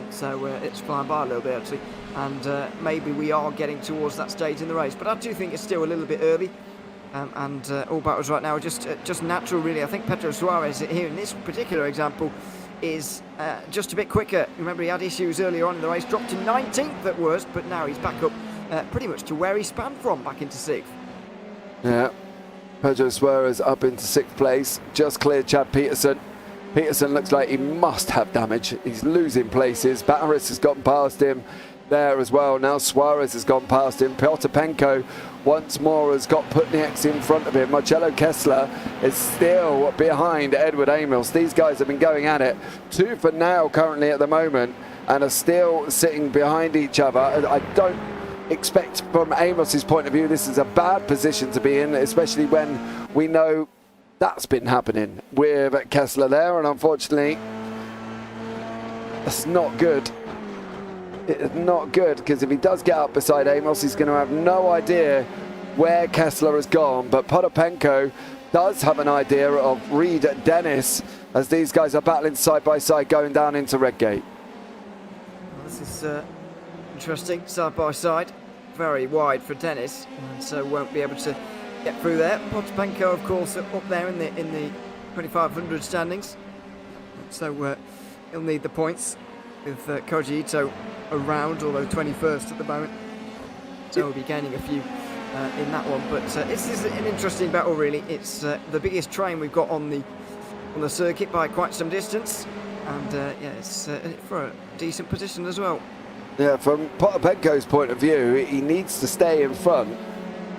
So it's flying by a little bit, actually, and maybe we are getting towards that stage in the race. But I do think it's still a little bit early, and all battles right now are just natural, really. I think Pedro Suarez here in this particular example is just a bit quicker. Remember, he had issues earlier on in the race, dropped to 19th at worst, but now he's back up pretty much to where he spanned from, back into 6th. Yeah, Pedro Suarez up into 6th place, just cleared Chad Peterson. Peterson looks like he must have damage. He's losing places. Barris has gotten past him there as well. Now Suarez has gone past him. Potapenko once more has got Putnieks in front of him. Marcelo Kessler is still behind Edward Amos. These guys have been going at it tooth and nail currently at the moment and are still sitting behind each other. I don't expect from Amos's point of view this is a bad position to be in, especially when we know that's been happening with Kessler there, and unfortunately that's not good. It's not good, because if he does get up beside Amos, he's going to have no idea where Kessler has gone. But Potapenko does have an idea of Reed Dennis as these guys are battling side by side going down into Redgate. Well, this is interesting, side by side, very wide for Dennis, and so won't be able to get through there. Potapenko, of course, up there in the 2500 standings, so he'll need the points with Koji Ito around, although 21st at the moment, so we'll be gaining a few in that one. But this is an interesting battle, really. It's the biggest train we've got on the circuit by quite some distance, and yeah, it's for a decent position as well. Yeah, from Potapenko's point of view, he needs to stay in front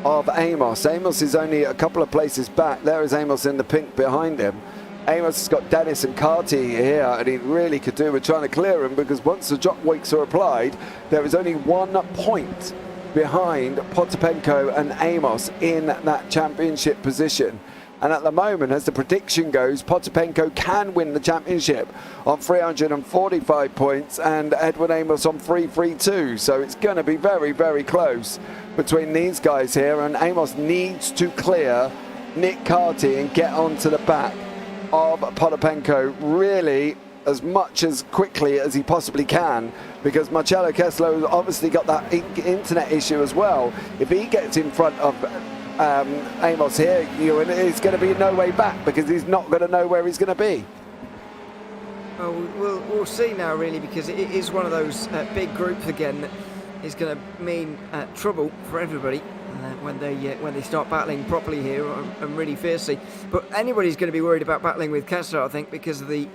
of Amos. Amos is only a couple of places back. There is Amos in the pink behind him. Amos has got Dennis and Carty here, and he really could do with trying to clear him, because once the drop weights are applied, there is only 1 point behind Potapenko and Amos in that championship position. And at the moment, as the prediction goes, Potapenko can win the championship on 345 points and Edward Amos on 332. So it's going to be very, very close between these guys here. And Amos needs to clear Nick Carty and get onto the back of Potapenko really as much as quickly as he possibly can, because Marcelo Kessler has obviously got that internet issue as well. If he gets in front of Amos here, Ewan, it's going to be no way back, because he's not going to know where he's going to be. Well, we'll see now, really, because it is one of those big groups again that is going to mean trouble for everybody when they start battling properly here and really fiercely. But anybody's going to be worried about battling with Kessler, I think, because of the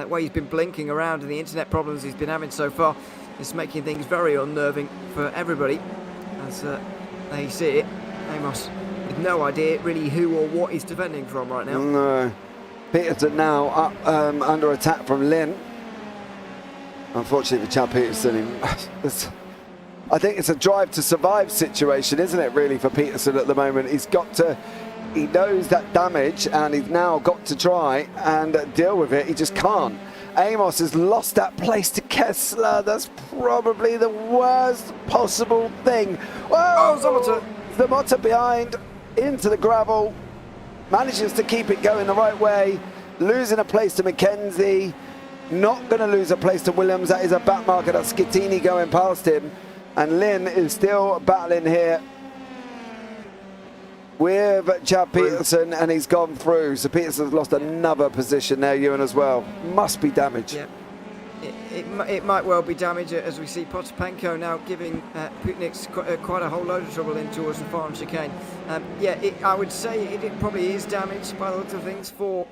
way he's been blinking around and the internet problems he's been having so far. It's making things very unnerving for everybody as they see it. Amos with no idea really who or what he's defending from right now. No. Peterson now up under attack from Lynn. Unfortunately for Chad Peterson, I think it's a drive to survive situation, isn't it, really, for Peterson at the moment? He knows that damage, and he's now got to try and deal with it. He just can't. Amos has lost that place to Kessler. That's probably the worst possible thing. Whoa! Zamota behind, into the gravel. Manages to keep it going the right way. Losing a place to McKenzie. Not going to lose a place to Williams. That is a back marker. That's Schittini going past him. And Lynn is still battling here with Chad Peterson, and he's gone through. So Peterson's lost another position there, Ewan, as well. Must be damage. Yeah. It might well be damage, as we see Potapenko now giving Putnieks quite a whole load of trouble in towards the farm chicane. I would say it probably is damage by the looks of things for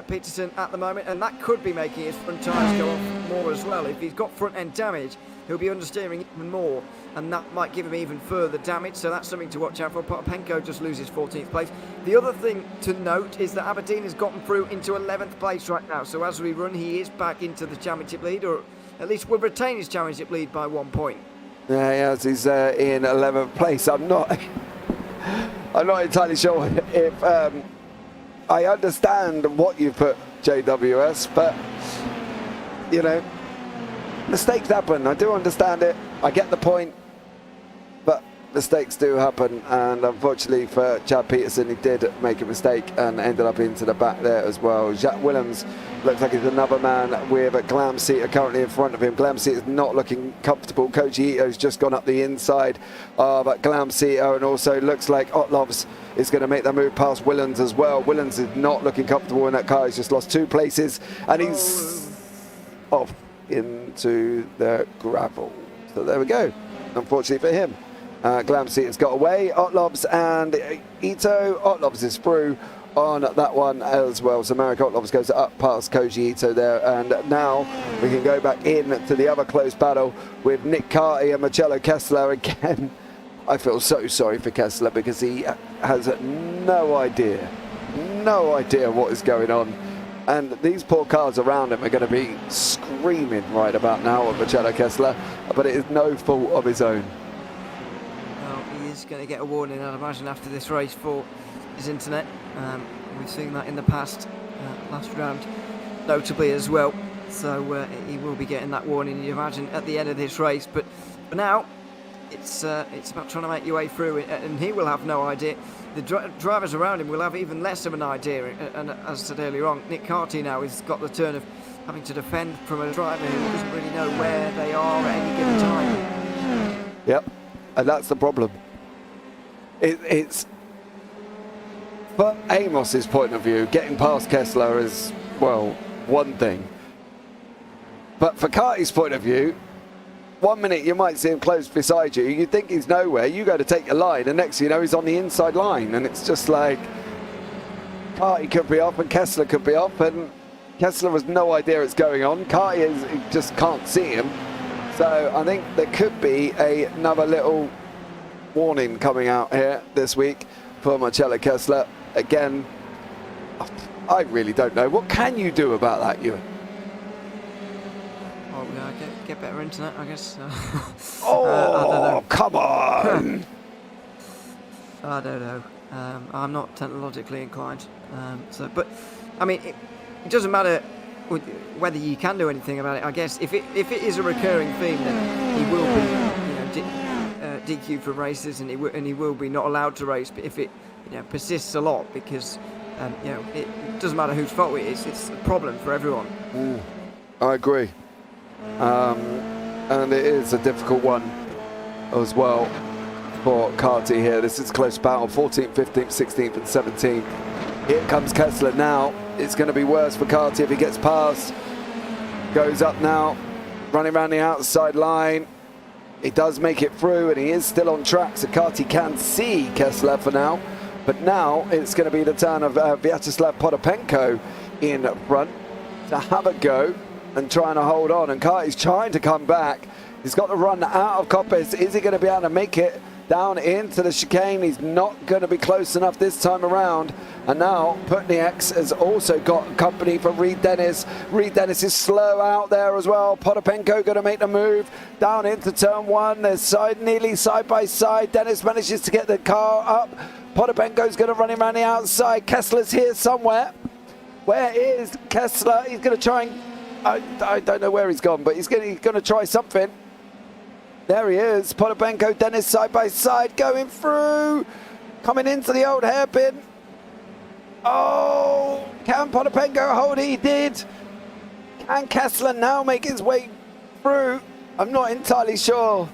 Peterson at the moment, and that could be making his front tyres go off more as well. If he's got front end damage, he'll be understeering even more, and that might give him even further damage, so that's something to watch out for. Potapenko just loses 14th place. The other thing to note is that Aberdeen has gotten through into 11th place right now, so as we run, he is back into the championship lead, or at least will retain his championship lead by 1 point. Yeah, he's in 11th place. I'm not entirely sure if I understand what you put, JWS, but you know, mistakes happen. I do understand it. I get the point, but mistakes do happen, and unfortunately for Chad Peterson, he did make a mistake and ended up into the back there as well. Jack Willems looks like he's another man with a Glam Seater currently in front of him. Glam Seater is not looking comfortable. Koji Ito's just gone up the inside of Glam Seater, and also looks like Otlovs is going to make that move past Willens as well. Willens is not looking comfortable in that car. He's just lost 2 places, and he's off into the gravel. So there we go. Unfortunately for him. Glam Seater's got away. Otlovs and Ito. Otlovs is through on that one as well. So Marek Otlovs goes up past Koji Ito there, and now we can go back in to the other close battle with Nick Carty and Marcello Kessler again. I feel so sorry for Kessler because he has no idea what is going on, and these poor cars around him are going to be screaming right about now at Marcello Kessler, but it is no fault of his own. Well, he is going to get a warning, I'd imagine, after this race for his internet. We've seen that in the past, last round notably as well, so he will be getting that warning, you imagine, at the end of this race. But for now, it's about trying to make your way through it, and he will have no idea. The drivers around him will have even less of an idea, and as I said earlier on, Nick Carty now has got the turn of having to defend from a driver who doesn't really know where they are at any given time. Yep, and that's the problem. It's for Amos's point of view, getting past Kessler is, well, one thing. But for Carty's point of view, 1 minute you might see him close beside you, you think he's nowhere, you go to take your line, and next thing you know he's on the inside line, and it's just like Carty could be off and Kessler could be off, and Kessler has no idea it's going on. Carty he just can't see him. So I think there could be another little warning coming out here this week for Marcello Kessler. Again, I really don't know. What can you do about that, Ewan? Oh, yeah, get better internet, I guess. Oh, I don't know. come on! I don't know. I'm not technologically inclined. But I mean, it doesn't matter whether you can do anything about it. I guess if it is a recurring theme, then he will be, DQ for races, and he will be not allowed to race. But if it persists a lot, because it doesn't matter whose fault it is, it's a problem for everyone. I agree. And it is a difficult one as well for Carty here. This is a close battle, 14th, 15th, 16th and 17th. Here comes Kessler now. It's going to be worse for Carty if he gets past. Goes up now, running around the outside line. He does make it through, and he is still on track, so Carty can see Kessler for now. But now it's going to be the turn of Vyacheslav Potapenko in front to have a go and trying to hold on, and Carty's trying to come back. He's got to run out of Coppice. Is he going to be able to make it down into the chicane? He's not going to be close enough this time around. And now Putnieks has also got company for Reed Dennis. Reed Dennis is slow out there as well. Potapenko going to make the move down into turn one. They're nearly side by side. Dennis manages to get the car up. Potapenko's going to run him around the outside. Kessler's here somewhere. Where is Kessler? He's going to try and I don't know where he's gone, but he's going to try something. There he is. Potapenko, Dennis side by side, going through. Coming into the old hairpin. Oh, can Potapenko hold? He did. Can Kessler now make his way through? I'm not entirely sure.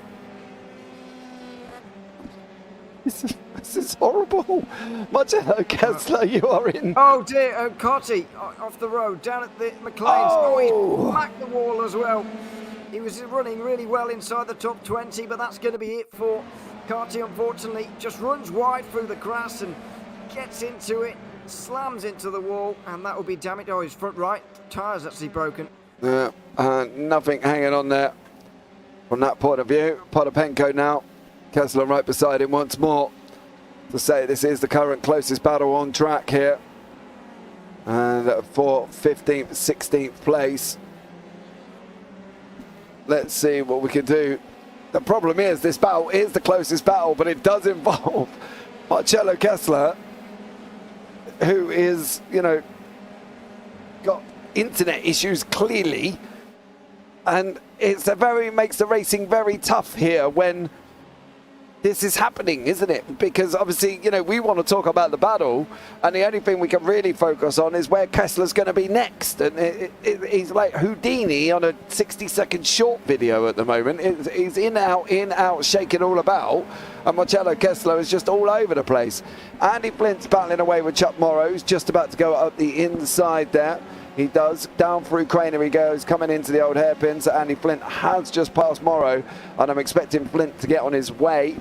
This is horrible. Marcello Kessler, you are in. Oh dear, Carty off the road, down at the McLean's. Oh, he smacked the wall as well. He was running really well inside the top 20, but that's going to be it for Carty, unfortunately. Just runs wide through the grass and gets into it, slams into the wall, and that will be damaged. Oh, his front right tyre's actually broken. Nothing hanging on there from that point of view. Potapenko now. Kessler right beside him once more to say this is the current closest battle on track here. And for 15th, 16th place. Let's see what we can do. The problem is this battle is the closest battle, but it does involve Marcello Kessler, who is, got internet issues clearly. And makes the racing very tough here when this is happening, isn't it? Because obviously, we want to talk about the battle, and the only thing we can really focus on is where Kessler's going to be next. And he's like Houdini on a 60-second short video at the moment. He's in, out, shaking all about. And Marcello Kessler is just all over the place. Andy Flint's battling away with Chuck Morrow, who's just about to go up the inside there. He does. Down through Craner he goes, coming into the old hairpin. So Andy Flint has just passed Morrow, and I'm expecting Flint to get on his way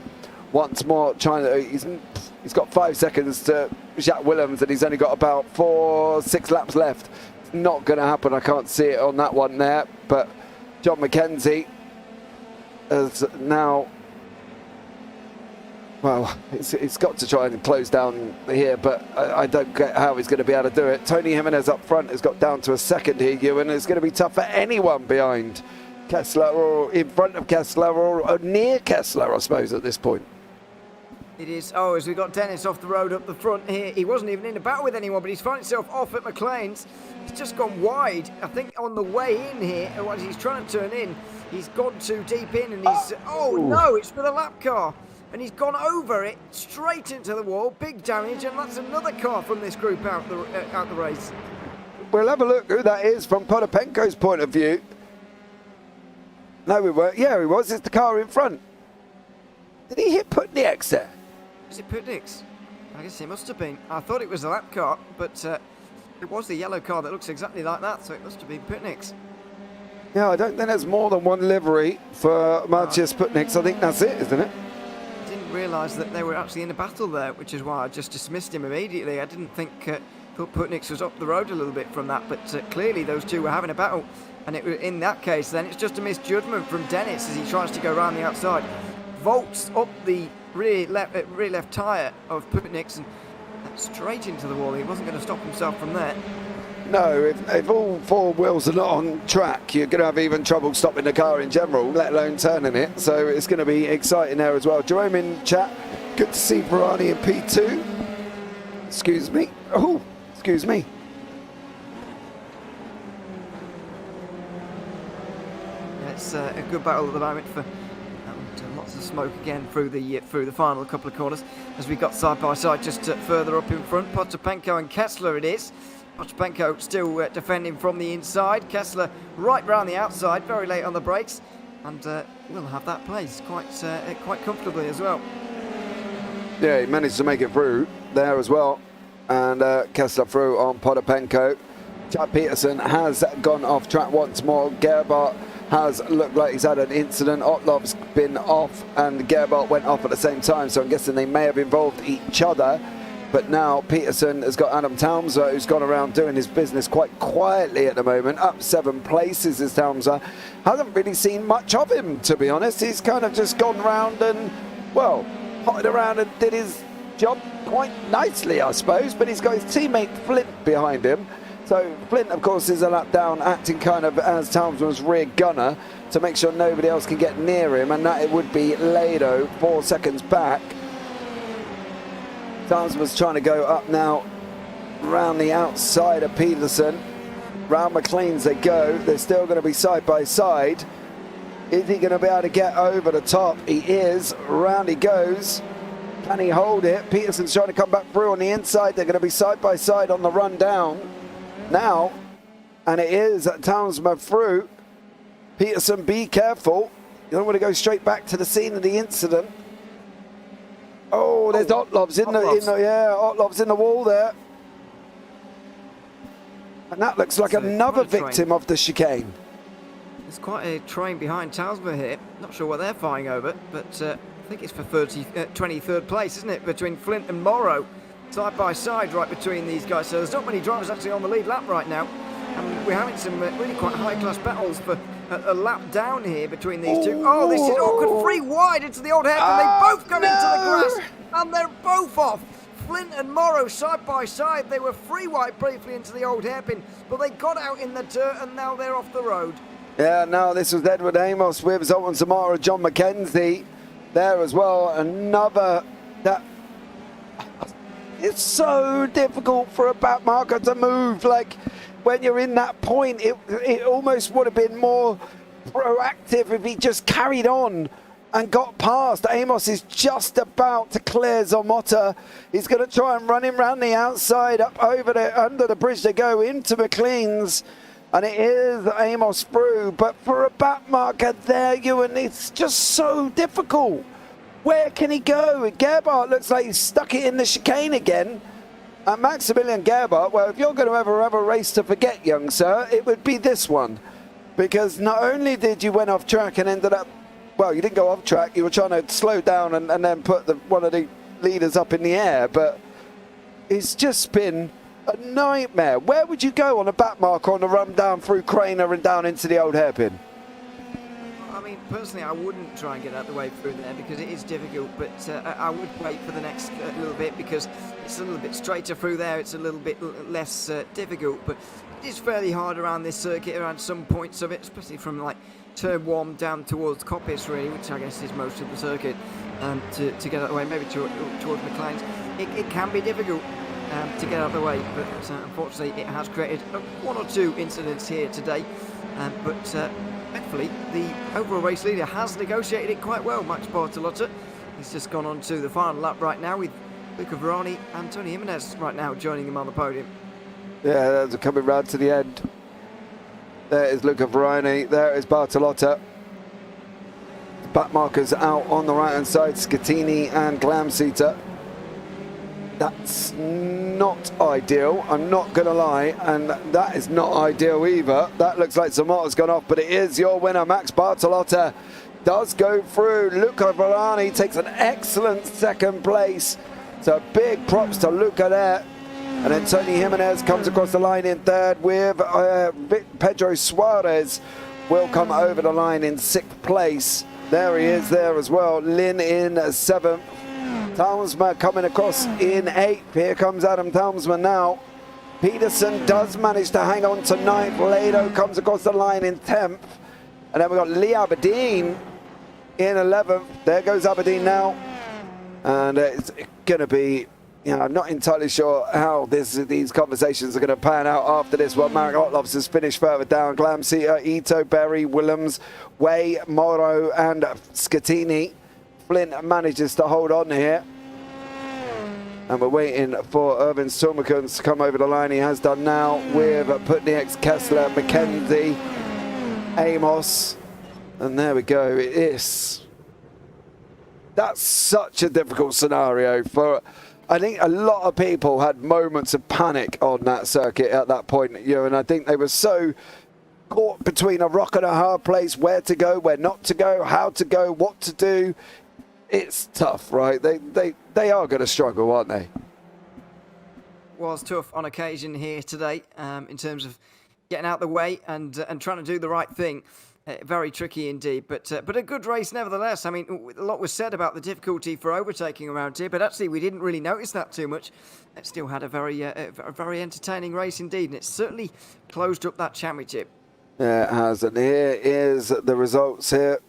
once more. He's got 5 seconds to Jack Willems, and he's only got about 6 laps left. It's not going to happen. I can't see it on that one there. But John McKenzie has now... Well, it's got to try and close down here, but I don't get how he's going to be able to do it. Tony Jimenez up front has got down to a second here, Ewan. It's going to be tough for anyone behind Kessler or in front of Kessler or near Kessler, I suppose, at this point. It is. Oh, as we got Dennis off the road up the front here. He wasn't even in a battle with anyone, but he's found himself off at McLean's. He's just gone wide. I think on the way in here, as he's trying to turn in, he's gone too deep in, and he's... Oh, no, it's for the lap car. And he's gone over it, straight into the wall, big damage, and that's another car from this group out the race. We'll have a look who that is from Potapenko's point of view. No, we weren't. Yeah, he was. It's the car in front. Did he hit Putniks there? Was it Putniks? I guess it must have been. I thought it was the lap car, but it was the yellow car that looks exactly like that, so it must have been Putniks. Yeah, I don't think there's more than one livery for Matthias Putniks. I think that's it, isn't it? Realise that they were actually in a battle there, which is why I just dismissed him immediately. I didn't think thought Putniks was up the road a little bit from that, but clearly those two were having a battle, and in that case then it's just a misjudgment from Dennis as he tries to go around the outside, vaults up the rear left tyre of Putniks and straight into the wall. He wasn't going to stop himself from there. No, if all 4 wheels are not on track, you're going to have even trouble stopping the car in general, let alone turning it. So it's going to be exciting there as well. Jerome in chat, good to see Varani in P2. Excuse me. Oh, excuse me. Yeah, it's a good battle at the moment for lots of smoke again through the final couple of corners as we got side by side just further up in front. Potapenko and Kessler it is. Potapenko still defending from the inside. Kessler right round the outside, very late on the brakes, and will have that place quite comfortably as well. Yeah, he managed to make it through there as well, and Kessler through on Potapenko. Chad Peterson has gone off track once more. Gerhardt has looked like he's had an incident. Otlov's been off, and Gerhardt went off at the same time, so I'm guessing they may have involved each other. But now Peterson has got Adam Townsend, who's gone around doing his business quite quietly at the moment. Up 7 places is Townsend. Hasn't really seen much of him, to be honest. He's kind of just gone round and, well, potted around and did his job quite nicely, I suppose. But he's got his teammate Flint behind him. So Flint, of course, is a lap down, acting kind of as Townsend's rear gunner to make sure nobody else can get near him. And that it would be Lado, 4 seconds back. Townsend was trying to go up now round the outside of Peterson. Round McLean's they go. They're still going to be side by side. Is he going to be able to get over the top? He is. Round he goes. Can he hold it? Peterson's trying to come back through on the inside. They're going to be side by side on the run down now. And it is Townsend through. Peterson, be careful. You don't want to go straight back to the scene of the incident. Oh, there's Otlov's Otlov's in the wall there. And that looks like another victim of the chicane. There's quite a train behind Townsend here. Not sure what they're fighting over, but I think it's for 23rd place, isn't it? Between Flint and Morrow, side by side, right between these guys. So there's not many drivers actually on the lead lap right now. And we're having some really quite high-class battles for a lap down here between these two. Oh, this is awkward. 3 wide into the old hairpin. They both come into the grass, and they're both off. Flint and Morrow side by side. They were 3 wide briefly into the old hairpin, but they got out in the dirt, and now they're off the road. Yeah, now this was Edward Amos with Zoltan Samara, John McKenzie there as well. Another that. It's so difficult for a back marker to move. Like, when you're in that point, it almost would have been more proactive if he just carried on and got past. Amos is just about to clear Zomotta. He's going to try and run him round the outside, up over under the bridge they go into McLean's. And it is Amos through. But for a back marker there, Ewan, it's just so difficult. Where can he go? Gerhardt looks like he's stuck it in the chicane again. And Maximilian Gerhardt, well, if you're going to ever have a race to forget, young sir, it would be this one. Because not only did you went off track and ended up, well, you didn't go off track, you were trying to slow down and then put one of the leaders up in the air, but it's just been a nightmare. Where would you go on a back marker on the run down through Craner and down into the old hairpin? I mean, personally, I wouldn't try and get out the way through there because it is difficult, but I would wait for the next little bit because it's a little bit straighter through there, it's a little bit less difficult, but it is fairly hard around this circuit, around some points of it, especially from like turn 1 down towards Coppice really, which I guess is most of the circuit, to get out of the way, maybe towards McLean's. It can be difficult to get out of the way, but unfortunately it has created 1 or 2 incidents here today, but thankfully the overall race leader has negotiated it quite well, Max Bartolotta. He's just gone on to the final lap right now with Luca Verani and Tony Jimenez right now joining him on the podium. Yeah, that's coming round to the end. There is Luca Verani, there is Bartolotta. Back markers out on the right hand side, Scatini and Glamseater. That's not ideal, I'm not going to lie, and that is not ideal either. That looks like Zamotta's gone off, but it is your winner. Max Bartolotta does go through. Luca Verani takes an excellent second place. So big props to Luca there. And then Tony Jimenez comes across the line in third with Pedro Suarez will come over the line in 6th place. There he is there as well. Lynn in 7th. Talmsma coming across in 8th. Here comes Adam Talmsma now. Peterson does manage to hang on to 9th. Lado comes across the line in 10th. And then we've got Lee Aberdeen in 11th. There goes Aberdeen now. And it's going to be, you know, I'm not entirely sure how these conversations are going to pan out after this one. Marek Otlovs has finished further down. Glamseater, Ito, Berry, Willems, Way, Morrow and Scatini. Flint manages to hold on here. And we're waiting for Irvin Stormakens to come over the line. He has done now with Putnieks, Kessler, McKenzie, Amos. And there we go. It is. That's such a difficult scenario for... I think a lot of people had moments of panic on that circuit at that point, and I think they were so caught between a rock and a hard place, where to go, where not to go, how to go, what to do. It's tough, right? They are going to struggle, aren't they? Was tough on occasion here today in terms of getting out the way and trying to do the right thing. Very tricky indeed, but a good race nevertheless. I mean, a lot was said about the difficulty for overtaking around here, but actually we didn't really notice that too much. It still had a very entertaining race indeed, and it certainly closed up that championship. Yeah, it has, and here is the results here.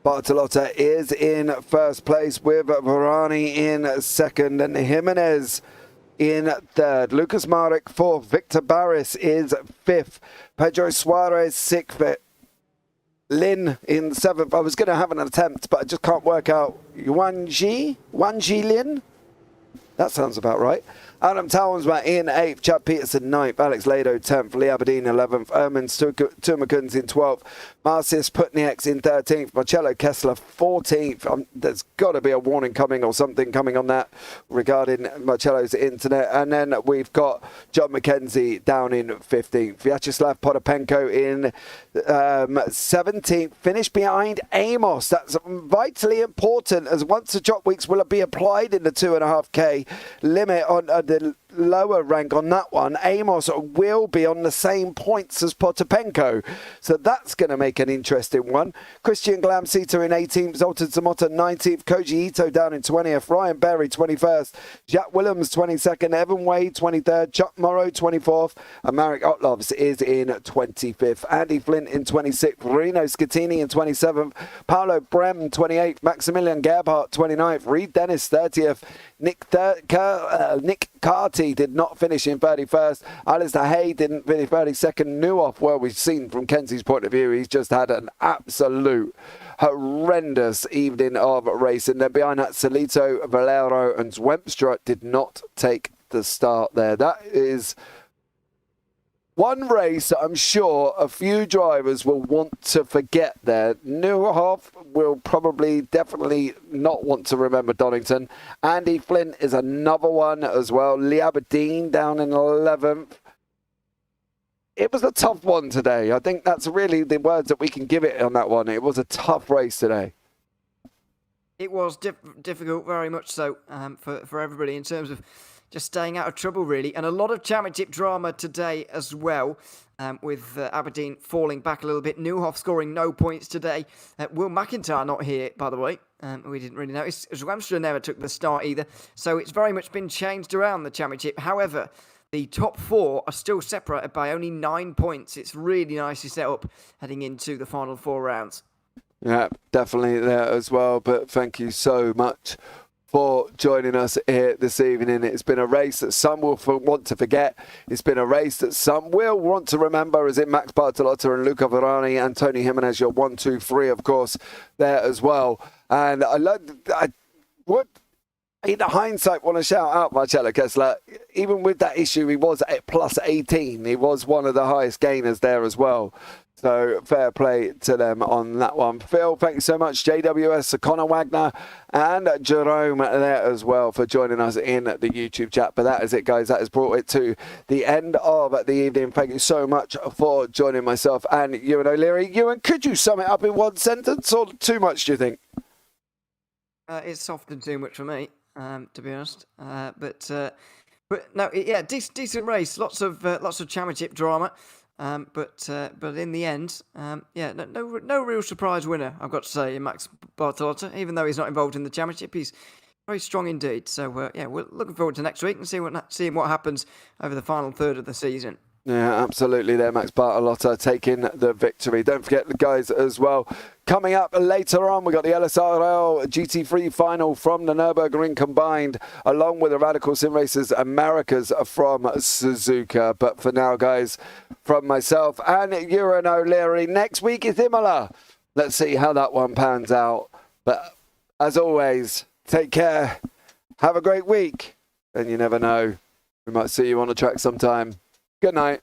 Bartolotta is in 1st place with Verani in 2nd and Jimenez in 3rd. Lucas Marek 4th. Victor Barris is 5th. Pedro Suarez 6th. Lin in 7th. I was going to have an attempt, but I just can't work out. Wan Ji Lin? That sounds about right. Adam Talmsma in 8th, Chad Peterson 9th, Alex Lado 10th, Lee Aberdeen 11th, Ermin Turmakins in 12th, Marcius Putnieks in 13th, Marcello Kessler 14th. There's got to be a warning coming or something coming on that regarding Marcello's internet. And then we've got John McKenzie down in 15th, Vyacheslav Potapenko in 17th, finished behind Amos. That's vitally important, as once the drop weeks will be applied in the 2.5K limit on the lower rank on that one, Amos will be on the same points as Potapenko. So that's going to make an interesting one. Christian Glamseater in 18th, Zoltan Zamotta 19th, Koji Ito down in 20th, Ryan Berry 21st, Jack Willems 22nd, Evan Wade 23rd, Chuck Morrow 24th, and Marek Otlovs is in 25th. Andy Flint in 26th, Reno Scatini in 27th, Paolo Brem 28th, Maximilian Gerhardt 29th, Reed Dennis 30th, Nick Carty Doherty did not finish in 31st. Alistair Hay didn't finish 32nd. Newhoff, well, we've seen from Kenzie's point of view, he's just had an absolute horrendous evening of racing. Then behind that, Solito, Valero and Zwempstra did not take the start there. That is one race that I'm sure a few drivers will want to forget there. Newhoff will probably definitely not want to remember Donington. Andy Flint is another one as well. Lee Aberdeen down in 11th. It was a tough one today. I think that's really the words that we can give it on that one. It was a tough race today. It was difficult, very much so, for everybody in terms of just staying out of trouble, really. And a lot of championship drama today as well, with Aberdeen falling back a little bit. Newhoff scoring no points today. Will McIntyre not here, by the way. We didn't really notice. Zwemstra never took the start either. So it's very much been changed around the championship. However, the top four are still separated by only 9 points. It's really nicely set up heading into the final 4 rounds. Yeah, definitely there as well. But thank you so much for joining us here this evening. It's been a race that some will want to forget. It's been a race that some will want to remember, as in Max Bartolotta and Luca Verani and Tony Jimenez, your 1, 2, 3, of course, there as well. And in hindsight, want to shout out Marcello Kessler. Even with that issue, he was at plus 18. He was one of the highest gainers there as well. So fair play to them on that one. Phil, thank you so much. JWS, Connor Wagner, and Jerome there as well for joining us in the YouTube chat. But that is it, guys. That has brought it to the end of the evening. Thank you so much for joining myself and Ewan O'Leary. Ewan, could you sum it up in one sentence, or too much, do you think? It's often too much for me, to be honest. But no, yeah, decent race. Lots of championship drama. But in the end, no real surprise winner, I've got to say, in Max Bartolotta. Even though he's not involved in the championship, he's very strong indeed. So we're looking forward to next week and seeing what happens over the final third of the season. Yeah, absolutely there, Max Bartolotta taking the victory. Don't forget the guys as well. Coming up later on, we've got the LSRL GT3 final from the Nürburgring combined, along with the Radical Sim Racers Americas from Suzuka. But for now, guys, from myself and Ewan O'Leary, next week is Vimala. Let's see how that one pans out. But as always, take care. Have a great week. And you never know, we might see you on the track sometime. Good night.